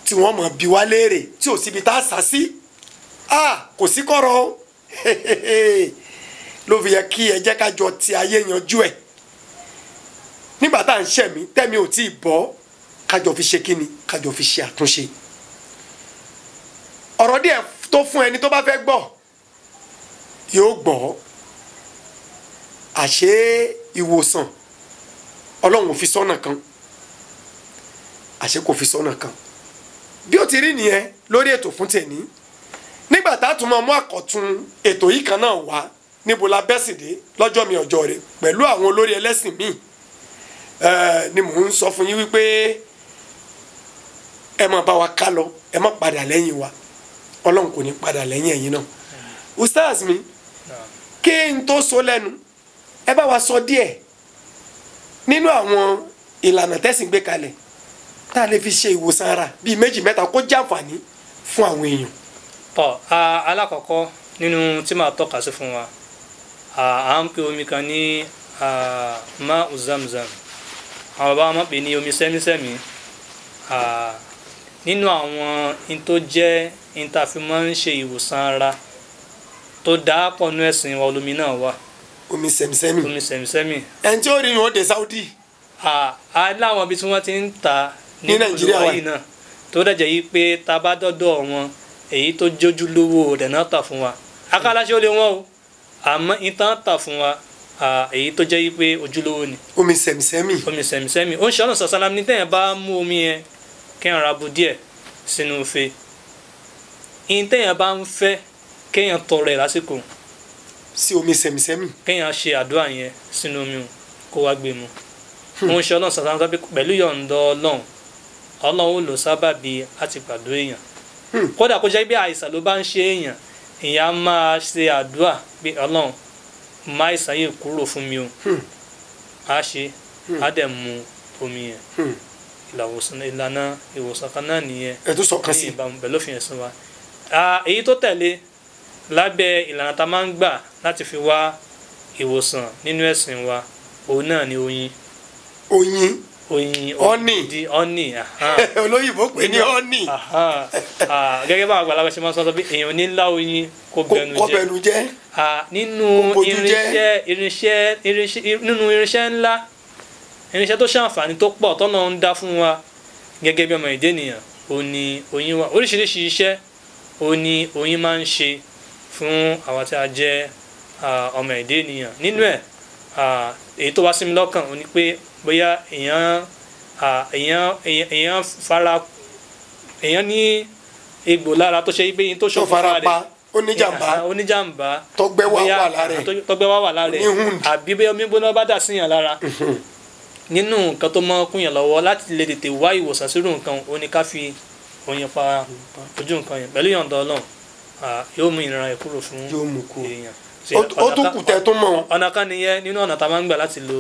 tí wọ́n mọ̀ bí wá léèrè tí ò síbi tá a sá sí kò sí kọ́rọ̀ o ló fi yẹ kí ẹ jẹ́ ká jọ ti ayé yanjú ẹ̀ nígbà tá à ń ṣẹ̀mí tẹ́mi ò tí ì bọ́ kájọ fi ṣe kíni kájọ fi ṣe àtúnṣe ọ̀rọ̀ díẹ̀ tó fún ẹni tó bá fẹ́ gbọ́ yóò gbọ́ àṣé ìwòsàn Ọlọ́run ò fi sọ́nà kan àṣé kò fi sọ́nà kan bí ó ti rí nìyẹn lórí ètò fún tèmi nígbà tá a tún máa mú àkọ́tún ètò yìí kan náà wá níbo la bẹ́sìndé lọ́jọ́ mi ọjọ́ rẹ̀ pẹ̀lú àwọn olórí ẹlẹ́sìn míì ni mò ń sọ fún yín wípé ẹ má bá wa ká lọ ẹ má padà lẹ́yìn wa Ọlọ́run kò ní padà lẹ́yìn ẹ̀yin náà Ustaz mi kí n tó sọ lẹ́nu ẹ bá wa sọ díẹ̀ nínú àwọn ìlànà tẹ́sìn gbé kalẹ̀ tá a lè fi ṣe ìwòsàn ara bíi méjì mẹ́ta kó jàǹfààní fún àwọn èèyàn. alákọ̀ọ́kọ́ nínú tí màá tọ́ka sí fún wa à ń pe omi kan ní ma'u zamzam àwọn bàbá wọn pè ní omi sẹ́mísẹ́mí nínú àwọn in tó jẹ́ in tá a fi máa ń ṣe ìwòsàn ara tó dáa pọ̀ nú ẹ̀sìn wa olómi náà wà. omi sẹ́mísẹ́mí. omi sẹ́mísẹ́mí. ẹni tí ó rí wọn dé Saudi. láwọn ibi tí wọ́n ti ń ta ní Nàìjíríà wáyé náà tó dẹ̀ jẹ́ yí pé tá a bá dọ́dọ̀ wọn èyí tó jójú lówó rẹ̀ náà tà fún wa akáláṣẹ́ ó lé wọn o àmọ́ ìtàn tà fún wa èyí tó jẹ́ yí pé ojúlówó ni. omi sẹ́mísẹ́mí. omi sẹ́mísẹ́mí ó ń ṣe ọ̀nà sàṣàlám ní tẹ̀yìn bá mú omi yẹn kéèyàn ra bu díẹ̀ sínú ife ìyìn tẹ̀yìn bá ń fẹ́ kéèyàn tọrọ ẹ̀ lásìkò. sí omi sẹ́mísẹ́mí. kéèyàn ṣe àdúrà yẹn sínú omi kó wá gbé mu. ó ń ṣe ọ̀nà sàṣàlám pẹ̀lú yọ̀ǹda Ọlọ́run ó lò sábàbí láti gbàdúrà èèyàn. kódà kó jẹ́ bí àìsàn ló bá ń ṣe èèyàn ìyá máa ṣe àdúrà pé Ọlọ́run má àìsàn yìí kúrò fún mi o á ṣe á dẹ̀ mu omi yẹn ìlànà ìwòsàn kan náà nìyẹn ẹ tó sọ kan sí ní ìbámu pẹ̀lú òfin ẹ̀sìn wa. èyí tó tẹ̀lé lábẹ́ ìlànà tá a máa ń gbà láti fi wá ìwòsàn nínú ẹ̀sìn wa òun náà ni oyin. honey olóyìnbó pè ní honey. gẹ́gẹ́ bá àgbàlagbà ṣe máa ń sọ pé èèyàn ní ńlá oyin kó bẹnu jẹ́. nínú irinṣẹ́ ńlá irinṣẹ́ tó ṣàǹfààní tó pọ̀ tọ́nà ń dá fún wa gẹ́gẹ́ bí ọmọ ìdí ènìyàn òun ni oyin wa oríṣiríṣi iṣẹ́ òun ni oyin máa ń ṣe fún àwa tí a jẹ́ ọmọ ìdí ènìyàn. nínú ẹ̀ èyí tó wá sí mi lọ́kàn òun ni pé bóyá èèyàn ní egbò lára tó ṣe pé yín tó ṣokùnfà rẹ̀ oníjàmbá tọgbẹ́ wá wà lára rẹ̀ àbí bóyá omi gbóná bá dà síyàn lára. nínú nǹkan tó máa ń kúnyàn lọ́wọ́ láti lè tètè wá ìwòsàn sírù nǹkan òun ni ká fi oyin pa ojú nǹkan yẹn pẹ̀lú yọ̀ǹda Ọlọ́run yóò mú ìnira yẹn kúrò fún èèyàn. ó tún kù tẹ́ tó mọ̀. ọ̀nà kan nìyẹn nínú ọ̀nà tá a máa ń gbà láti lo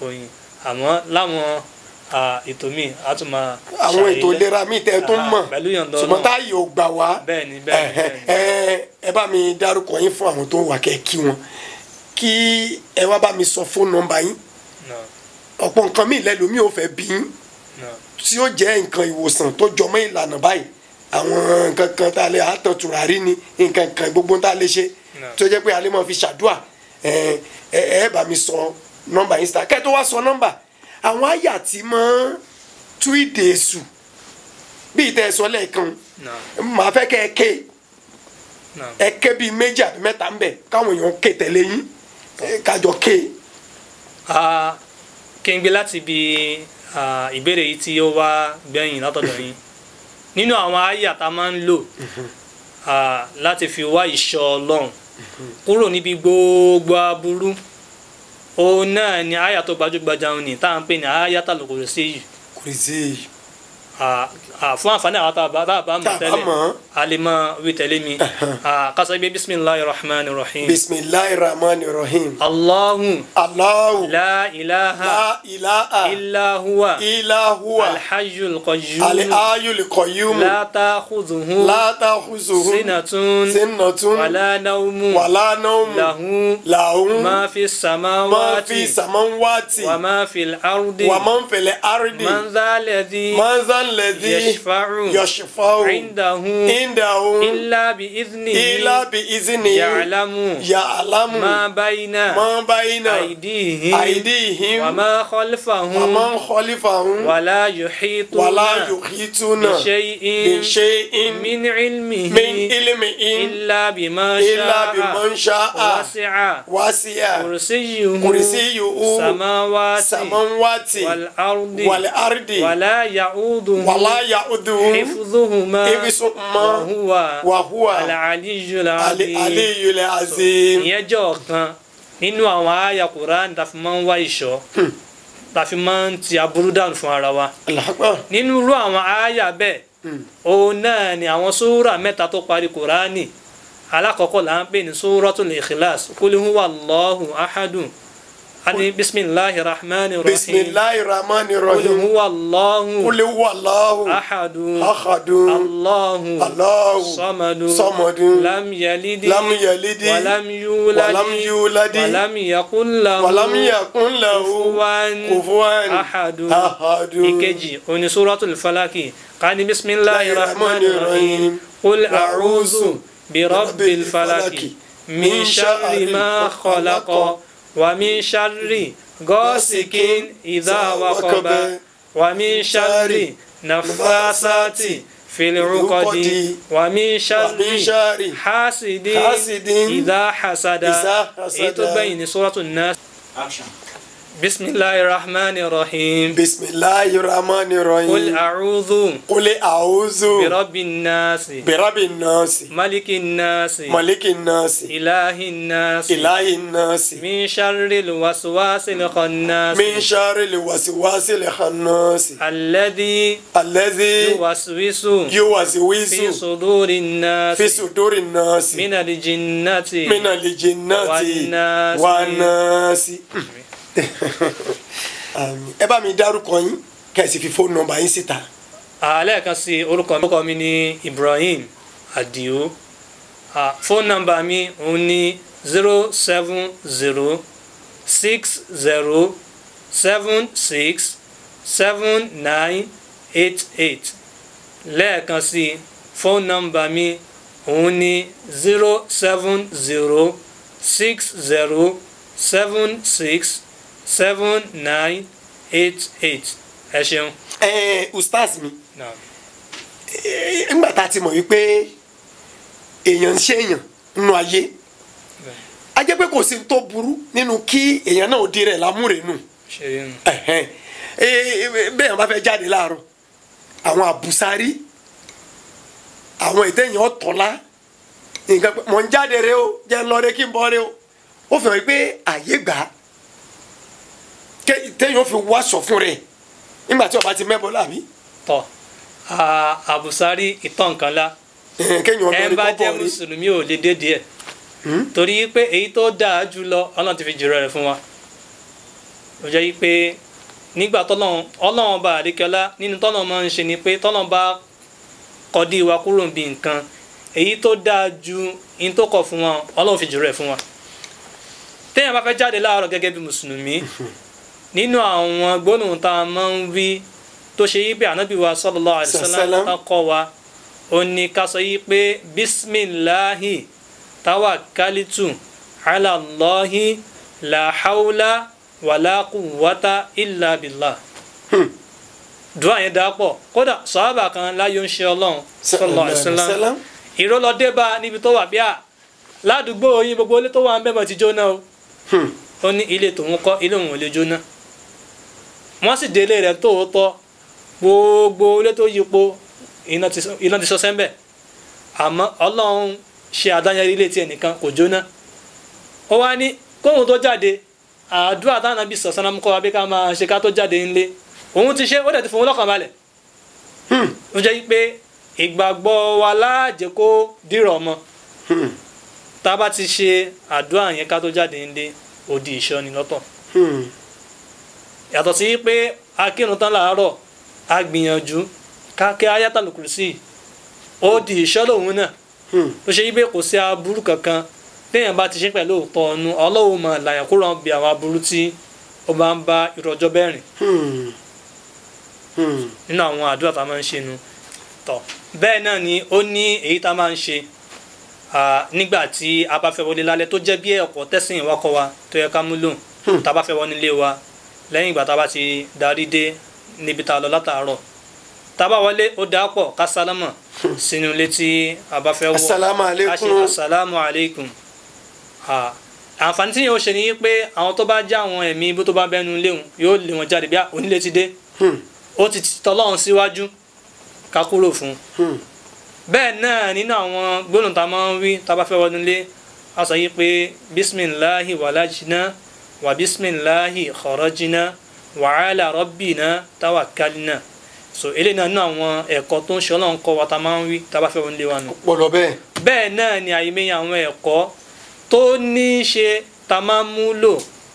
oyin àmọ́ láwọn ètò míì á tún máa ṣàyẹ̀lẹ̀ àwọn ètò ìlera míì tẹ́ tó mọ̀ pẹ̀lú yọ̀ǹda Ọlọ́run ṣùgbọ́n táyì ò gbà wá. bẹ́ẹ̀ni ẹ bá mi dárúkọ yín fún àwọn tó wà kẹ́ kí wọn kí ẹ wá bá mi sọ fóònù nọ́mbà yín ọ̀pọ̀ nǹkan míì lẹ́lòmíì ò fẹ́ bí yín tí ó jẹ́ nǹkan ìwòsàn tó jọmọ́ ìlànà báyìí àwọn nǹkan kan tá a lè àtọ̀ tùràrí ni nǹkan kan gbogbo tá a lè ṣe tó jẹ́ pé a lè máa fi ṣàdúà ẹ bá mi sọ nọ́mbà yín síta kẹ́ tó wá sọ nọ́mbà àwọn àyà tí máa tú ìdè èṣù bí ìtẹ́ ẹ sọ lẹ́ẹ̀kan màá fẹ́ kẹ́ ẹ ké bíi méjì àbí mẹ́ta ń bẹ̀ káwọn èèyàn ké tẹ̀lé yín kájọ ké. kí n gbé láti ibi ìbéèrè yìí tí ó wá gbẹ̀yìn látọ̀dọ̀ yín nínú àwọn àyà tá a máa ń lò láti fi wá ìṣọ́ Ọlọ́run kúrò níbi gbogbo aburú òun náà ni àyà tó gbajúgbajà òun ni tá à ń pè ní Ayatul Kursi yìí. fún àǹfààní àwọn tá a bá mọ̀ tẹ́lẹ̀ a lè máa wí tẹ̀lé mi kásá gbé bismillahir rahmanir rahim. bismillahir rahmanir rahim. Allahu la ilaha illa huwa alhayyul qayyum la ta'khudhuhu sinatun wala nawmun lahu ma fis samawati wa ma fil ardi man dhal ladhi yashfa'u indahu illa bi'iznihi ya'lamu ma bayna aydihim wa ma khalfahum wa la yuhituna bi shay'in min ilmihi illa bima sha'a wasi'a kursiyyuhu samawati wal ardi wa la ya'uduhu hifdhuhuma wa huwa al-aliyyul azim. ìyẹn jẹ́ ọ̀kan nínú àwọn àyà Kùránì tá fi máa ń wá ìṣọ́ tá fi máa ń ti aburú dànù fún ara wa. nínú irú àwọn àyà bẹ́ẹ̀ òun náà ni àwọn súrà mẹ́ta tó parí Kùránì alákọ̀ọ́kọ́ là ń pè ní Suratul Ikhlas Qul huwa Allahu ahadun ani bismillahir rahmanir rahim. bismillahir rahmanir qul rahim. huwa Allahu. qul huwa Allahu. ahadu. ahadu. Allahu. Allahu. samadu. samadu. lam yalidi. lam yalidi. wa lam yuladi. wa lam yuladi. wa lam yakun lahu. wa lam yakun lahu. kufuwan. ahadu. ahadu. ìkejì oní suratul falaki kani bismillahir rahmanir rahim. qul a'udhu bi rabbil falaki min sharri ma khalaqa wa min sharri ghasikin idha waqaba wa min sharri naffasati fil 'uqadi wa min sharri hasidin idha hasada. Itu bayin suratul nas. Action. Bismillahir rahmanir rahim. bismillahir rahmanir rahim. qul a'udhu qul a'udhu bi rabbin nas bi rabbin nas. malikin nas malikin nas. ilahin nas ilahin nas. min sharril waswasil khannas min sharril waswasil khannas. alladhi alladhi yuwaswisu fi yuwaswisu sudurin nas fi sudurin nas. min al-jinnati min al-jinnati wan-nasi. wan-nasi. Àmín. Ẹ bá mi dárúkọ yín kẹ́sì fi fóònù nọ́mbà yín síta. lẹ́ẹ̀kan sí orúkọ mi ní Ibrahim Adio. Phone number mi òun ní 07060767988. lẹ́ẹ̀kan sí phone number mi òun ní 07060767988. ẹ ṣeun. Ustaz mi Naam. nígbà tá a ti mọ̀ wípé èèyàn ń ṣèyàn nínú ayé a jẹ́ pé kò sí tó burú nínú kí èèyàn náà di rẹ̀ lámúrènù ṣe yín. bẹ́ẹ̀ bá fẹ́ jáde láàárọ̀ àwọn àbùsárí àwọn ìtẹ̀yìn ọ̀tọ̀lá nǹkan pé mọ̀ ń jáde rẹ o jẹ́ ń lọ rẹ kí n bọ́ rẹ o ó fi hàn wípé àyè gbà á tẹ̀yìn ó fi wáṣọ fún rẹ̀ nígbà tí ọba ti mẹ́bọ̀ láàbí. Tọ́ àbùsárí ìtàn kan la kéèyàn ẹ ọlọ́rin bá jẹ́ kọ́kọ́ rí. mùsùlùmí ò lè dé díẹ̀ torí pé èyí tó dáa jùlọ Ọlọ́run ti fi jùlọ rẹ̀ fún wa ó jẹ́ yí pé nígbà Ọlọ́run bá àdékọ́lá nínú tọ́lọ́run máa ń ṣe ni pé tọ́lọ́run bá kọ́dí wa kúrò bí nǹkan èyí tó dáa ju in tó kọ̀ fún wa Ọlọ́run fi jùlọ rẹ̀ fún wa téèyàn bá fẹ́ jáde láàárọ̀ gẹ́gẹ́ bí mùsùlùmí nínú àwọn gbólóhùn tá a máa ń wí tó ṣe yí pé ànábì wa sallallahu alaihi wasallam tá kọ́ wa ó ní ká sọ yí pé bisimilahi tawakalitu ala Allahi la hawla wala quwwata illa billah. dùn àyẹn dáa pọ̀ kódà sàhábà kan láyé ń ṣe Ọlọ́run sallallahu alaihi wasallam ìrọlọ́dé bá níbi tó wà bíà ládùúgbò yín gbogbo ilé tó wà ń bẹ̀ mọ́ ti jóná o ó ní ilé tòun kọ́ ilé òun ò lè jóná wọ́n sì délé rẹ̀ tóòótọ́ gbogbo ilé tó yípo iná ti sọ sẹ́ńbẹ̀ àmọ́ Ọlọ́run ṣe àdáyẹrí ilé tiẹ̀ nìkan kò jóná ó wá ní kóhun tó jáde àdúrà táwọn Ànábì sọ̀sánà mú kọ́ wa bí ká máa ṣe ká tó jáde ńlé òun ti ṣe ó dẹ̀ ti fún un lọ́kàn balẹ̀ ó jẹ́ pé ìgbàgbọ́ wa láàjẹ́ kó dìrọ̀ mọ́ tá a bá ti ṣe àdúrà yẹn ká tó jáde ńlé ó di ìṣọ́ ni lọ́tọ̀ yàtọ̀ sí pé akírun tán láàárọ̀ a gbìyànjú ká kí Ayatul Kursi ó di ìṣọ́ lòun náà tó ṣe yí pé kò sí aburú kankan téèyàn bá ti ṣe pẹ̀lú òótọ́ ọ̀nù Ọlọ́run máa làyàn kúrò bí àwọn aburú tí ó bá ń bá irú ọjọ́ bẹ́ẹ̀ rìn nínú àwọn àdúrà tá a máa ń ṣe nu tọ̀ bẹ́ẹ̀ náà ni ó ní èyí tá a máa ń ṣe nígbà tí a bá fẹ́ wọlé lálẹ́ tó jẹ́ bí ẹ̀kọ́ tẹ́sìn ìwákọ̀ wa tó yẹ ká múlò tá a bá fẹ́ wọ nílé wa lẹ́yìn ìgbà tá a bá ti darí dé níbi tá a lọ látàárọ̀ tá a bá wọlé ó dáa pọ̀ ká sálámà sínú ilé tí a bá fẹ́ wọ̀ ká ṣe assalamu alaikum. àǹfààní tí yóò ṣe ni pé àwọn tó bá já àwọn ẹ̀mí ibú tó bá bẹ́nu léwu yóò lé wọn jáde bí onílé ti dé ó ti tọ́lọ́run síwájú ká kúrò fún bẹ́ẹ̀ náà nínú àwọn gbólóhùn tá a máa ń wí tá a bá fẹ́ wọnú ilé a sọ yí pé bisimilahi walajina wa bisimilahi kharajina wa ala rabbina tawakkalna so eléyìí náà nínú àwọn ẹ̀kọ́ tó ń ṣe Ọlọ́run kọ́ wa tá a máa ń wí tá a bá fẹ́ wọnú ilé wa nù. pọ̀lọ́ bẹ́ẹ̀. bẹ́ẹ̀ náà ni àyèméyàn àwọn ẹ̀kọ́ tó ní í ṣe tá a máa ń mú lò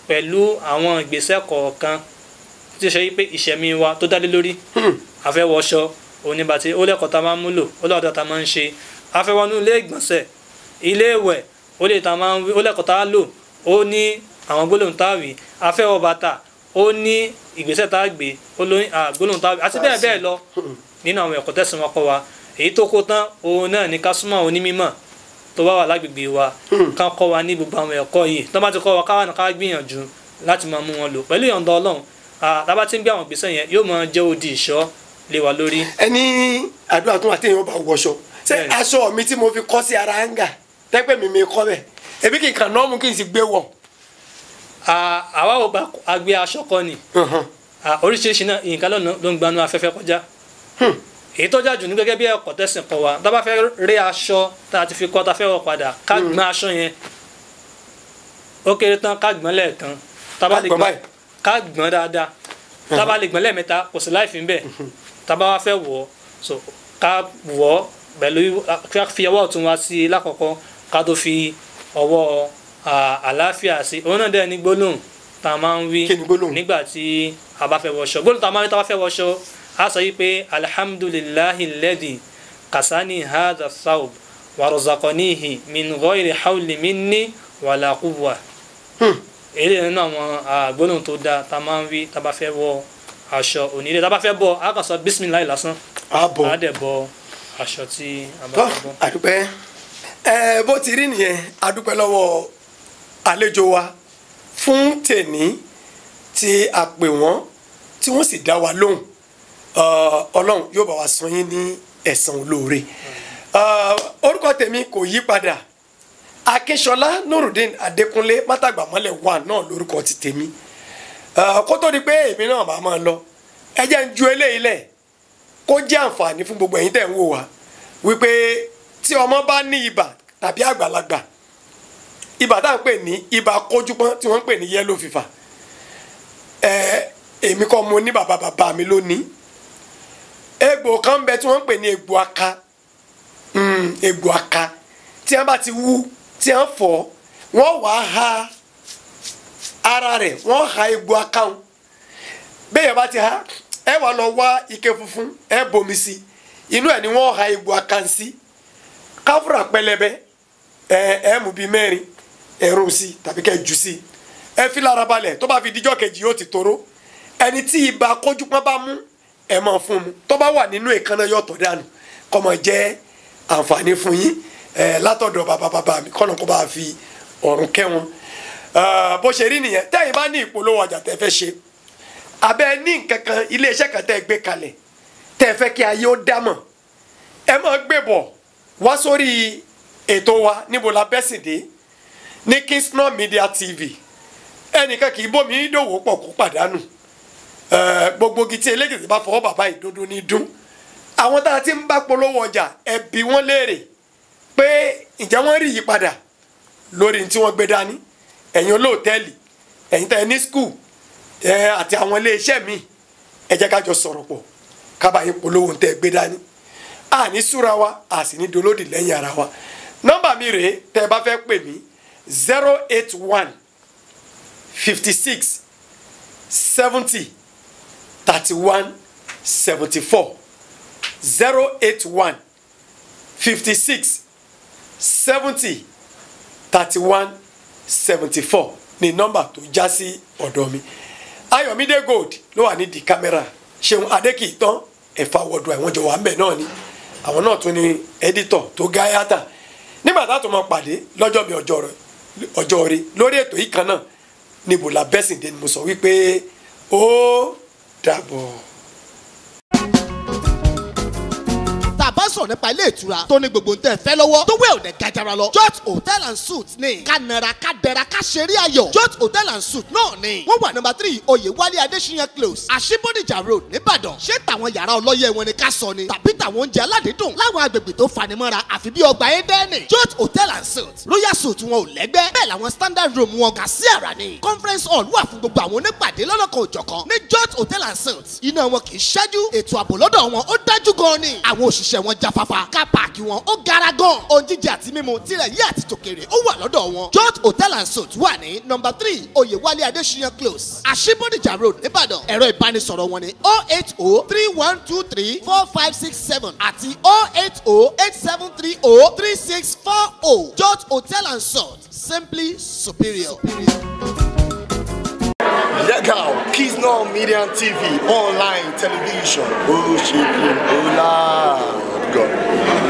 pẹ̀lú àwọn ìgbésẹ̀ kọ̀ọ̀kan tí ó ṣe wípé ìṣẹ̀mí wa tó dá lé lórí. A fẹ́ wọṣọ oníbàtí ó lẹ́kọ̀ọ́ tá a máa ń múlò ó lọ́dọ̀ tá a máa ń ṣe. A fẹ́ wọnú ilé ìgbọ̀nsẹ̀ ilé ìwẹ̀ ó lẹ́kọ̀ọ́ tá a lò ó ní àwọn gbólóhùn tá a wí. A fẹ́ wọ bàtà ó ní ìgbésẹ̀ tá a gbé ó lóyún gbólóhùn tá a wí àti bẹ́ẹ̀ bẹ́ẹ̀ lọ nínú àwọn ẹ̀kọ́ tẹ̀sán wọn kọ́ wa. Èyí tó kó tán òun náà ní ká súnmọ́ onímọ̀ tó bá wà lágbègbè wa ká kọ́ wa ní gbogbo àwọn ẹ̀kọ́ yìí tó bá ti kọ́ wa káwọn ká gbìyànjú láti máa mú wọn lò pẹ̀lú ìyọ̀ǹda Ọlọ́run tábà tí ń gbé àwọn ìgbésẹ̀ yẹn yóò máa jẹ́ odi ìṣọ́ lé wa lórí. ẹni àdúrà tó wà téèyàn bá wọṣọ ṣé aṣọ mi tí mo fi kọ́ sí ara hanga tẹ́pẹ́ mi kọ́ bẹ̀ ebi kì í kàn nọ́ọ̀mù kì í sì gbé wọ̀. àwa ò bá agbé aṣọ kọ́ ni oríṣiríṣi náà nǹkan ló ń gbanú afẹ́fẹ́ kọjá èyí tó jájú ní gẹ́gẹ́ bí ẹ̀kọ́ tẹ̀sìn kọ́ wa tá bá fẹ́ rí aṣọ tá a ti fi kọ́ tá a fẹ́ wọ̀ padà ká gbọ́n aṣọ yẹn ó kéré tán ká gbọ́n lẹ́ẹ̀kan tá bá lè gbọ́n ká gbọ́n dáadáa tá bá lè gbọ́n lẹ́ẹ̀mẹ́ta kò sí láì fi ń bẹ̀ tá bá wá fẹ́ wọ̀ so ká wọ̀ pẹ̀lú ká fi ọwọ́ ọ̀tún wá sí lákọ̀ọ́kọ́ ká tó fi ọwọ́ àlàáfíà sí òun náà dẹ̀ ní gbólóhùn tá a máa ń wí nígbà tí a bá fẹ́ wọṣọ gbólóhùn tá a máa ń wí tá a bá fẹ́ wọṣọ a sọ yìí pé alhamdulillahi alladhi kasani hadha thawb wa razaqanihi min ghayri hawli minni wala quwwa. Èyí nínú àwọn gbólóhùn tó dáa tá a máa ń wí tá a bá fẹ́ wọ aṣọ onílé tá a bá fẹ́ bọ́ a kàn sọ bisimilahi lásán a dẹ̀ bọ aṣọ tí a bá fẹ́ bọ́. àdúpẹ́ bó ti rí nìyẹn àdúpẹ́ lọ́wọ́ àlejò wa fún tèní tí a pè wọ́n tí wọ́n sì dá wa lóhùn. Ọlọ́run yóò bá wa san yín ní ẹ̀san olóore. Orúkọ tèmi kò yí padà Akínṣọlá Nurudeen Adékúnlé Mátàgbàmọ́lẹ̀ wà náà lórúkọ ti tèmi. Kó tó di pé èmi náà máa lọ ẹ jẹ́ ń ju eléyìí lẹ̀ kó jẹ́ àǹfààní fún gbogbo ẹ̀yin tẹ̀ ń wò wá wípé tí ọmọ bá ní ibà tàbí àgbàlagbà ibà tá à ń pè ní ibà kójúpọ́n tí wọ́n ń pè ní yellow fever èmi kọ́ mo ní bàbá mi lónìí egbò kan bẹ tí wọ́n ń pè ní egbò aka egbò aka tí wọ́n bá ti wú tí wọ́n fọ́ wọ́n wá ha ara rẹ̀ wọ́n ha egbò aka wọn bẹ́ẹ̀ bá ti ha ẹ wá lọ wá ike funfun ẹ bomi sí inú ẹ̀ ni wọ́n ha egbò aka sí káfúrà pẹlẹbẹ ẹ mú bíi mẹ́rin ẹ rò sí tàbí kẹ́ jù sí ẹ fi lára balẹ̀ tó bá fi díjọ́ kejì yóò ti tóró ẹni tí ibà kójúpọ́n bá mú ẹ máa fún mu tó bá wà nínú ìkànnà yọ̀tọ̀ dànù kó máa jẹ́ àǹfààní fún yín látọ̀dọ̀ bàbá mi kọ́nà kó bá fi ọ̀run kẹ́ wọn. bó ṣe rí nìyẹn tẹ́yìn bá ní ìpolówó ọjà tẹ́ fẹ́ ṣe abẹ́ ní nǹkan kan iléeṣẹ́ kan tẹ́ gbé kalẹ̀ tẹ́ fẹ́ kí ayé ó dámọ̀ ẹ máa gbé bọ̀ wá sórí ètò wa níbo la bẹ́sìn dé ní Kingston Media TV ẹnìkan kì í bómi dòwò pọ̀ kó pàdánù gbogbo gidi eléyìí bá fọwọ́ bàbá ìdodo ní dún àwọn tá a ti ń bá polówó ọjà ẹbí wọn léèrè pé ǹjẹ́ wọ́n rí ìyípadà lórí tí wọ́n gbé dání ẹ̀yin olóòtẹ́ẹ̀lì ẹ̀yin tẹ́ ní skul àti àwọn iléeṣẹ́ míì ẹ jẹ́ ká jọ sọ̀rọ̀ pọ̀ kábàáyé polówó ń tẹ́ gbé dání a ní súra wa a sì ní dolódì lẹ́yìn ara wa nọ́mbà mi rèé tẹ́ ẹ bá fẹ́ pè mí 081 56 70 31 74 081 56 70 31 74 ní nọ́mbà tó já sí ọ̀dọ̀ mi Ayọ̀mídé Gold ló wà ní di kámẹ́rà Ṣeun Adékìtàn ẹ̀fà wọ̀dù àwọn jọ wà ń bẹ̀ náà ni àwọn náà tún ní ẹ́dítọ̀ tó gáyàtà nígbà tá a tún máa pàdé lọ́jọ́ mi ọjọ́ rẹ lórí ètò yìí kan náà níbo la bẹ́sìn dé ni mo sọ wípé ó dàbọ̀. bá sọ̀rọ̀ nípa ilé ìtura tó ní gbogbo ntẹ̀ fẹ́ lọ́wọ́ tó wẹ̀ òde gajara lọ Jot Hotel and Suites ní ká nara ká dẹra ká ṣeré ayọ̀ Jot Hotel and Suites náà ni wọ́n wà nọ́mbà 3 Oyèwálé Adéṣiyàn Close Àṣìbódìjà Road nìbàdàn ṣé tàwọn yàrá ọlọ́yẹ wọn ni ká sọ ni tàbí tàwọn oúnjẹ aládìídùn láwọn agbègbè tó fanimọ́ra àfi bí ọgbà Édẹ́nì Jot Hotel and Suites Royal Suites wọn ò lẹ́gbẹ́ bẹ́ẹ̀ làwọn standard room wọn kà sí àrà ni conference hall wà fún gbogbo àwọn onípàdé lọ́lọ́kan òjọ̀kan ní Jot Hotel and Suites iná wọn kì í ṣẹ́jú ètò ààbò lọ́dọ̀ wọn ó dájú gan ni àwọn òṣìṣẹ́ wọn jáfáfá ká páàkì wọn ó gara gan ohun jíjẹ àti mímu tilẹ̀ yí àti tòkèrè ó wà lọ́dọ̀ wọn. George Hotel and Suites wà ní number 3 Oyewale Adesina Close Ashibodija Road Ìbàdàn. Ẹ̀rọ ìbánisọ̀rọ̀ wọn ní 08031234567 àti 08087303640. George Hotel and Suites, simply superior. Legal, Kisno Media TV, online television. Oh, shaking, oh, God.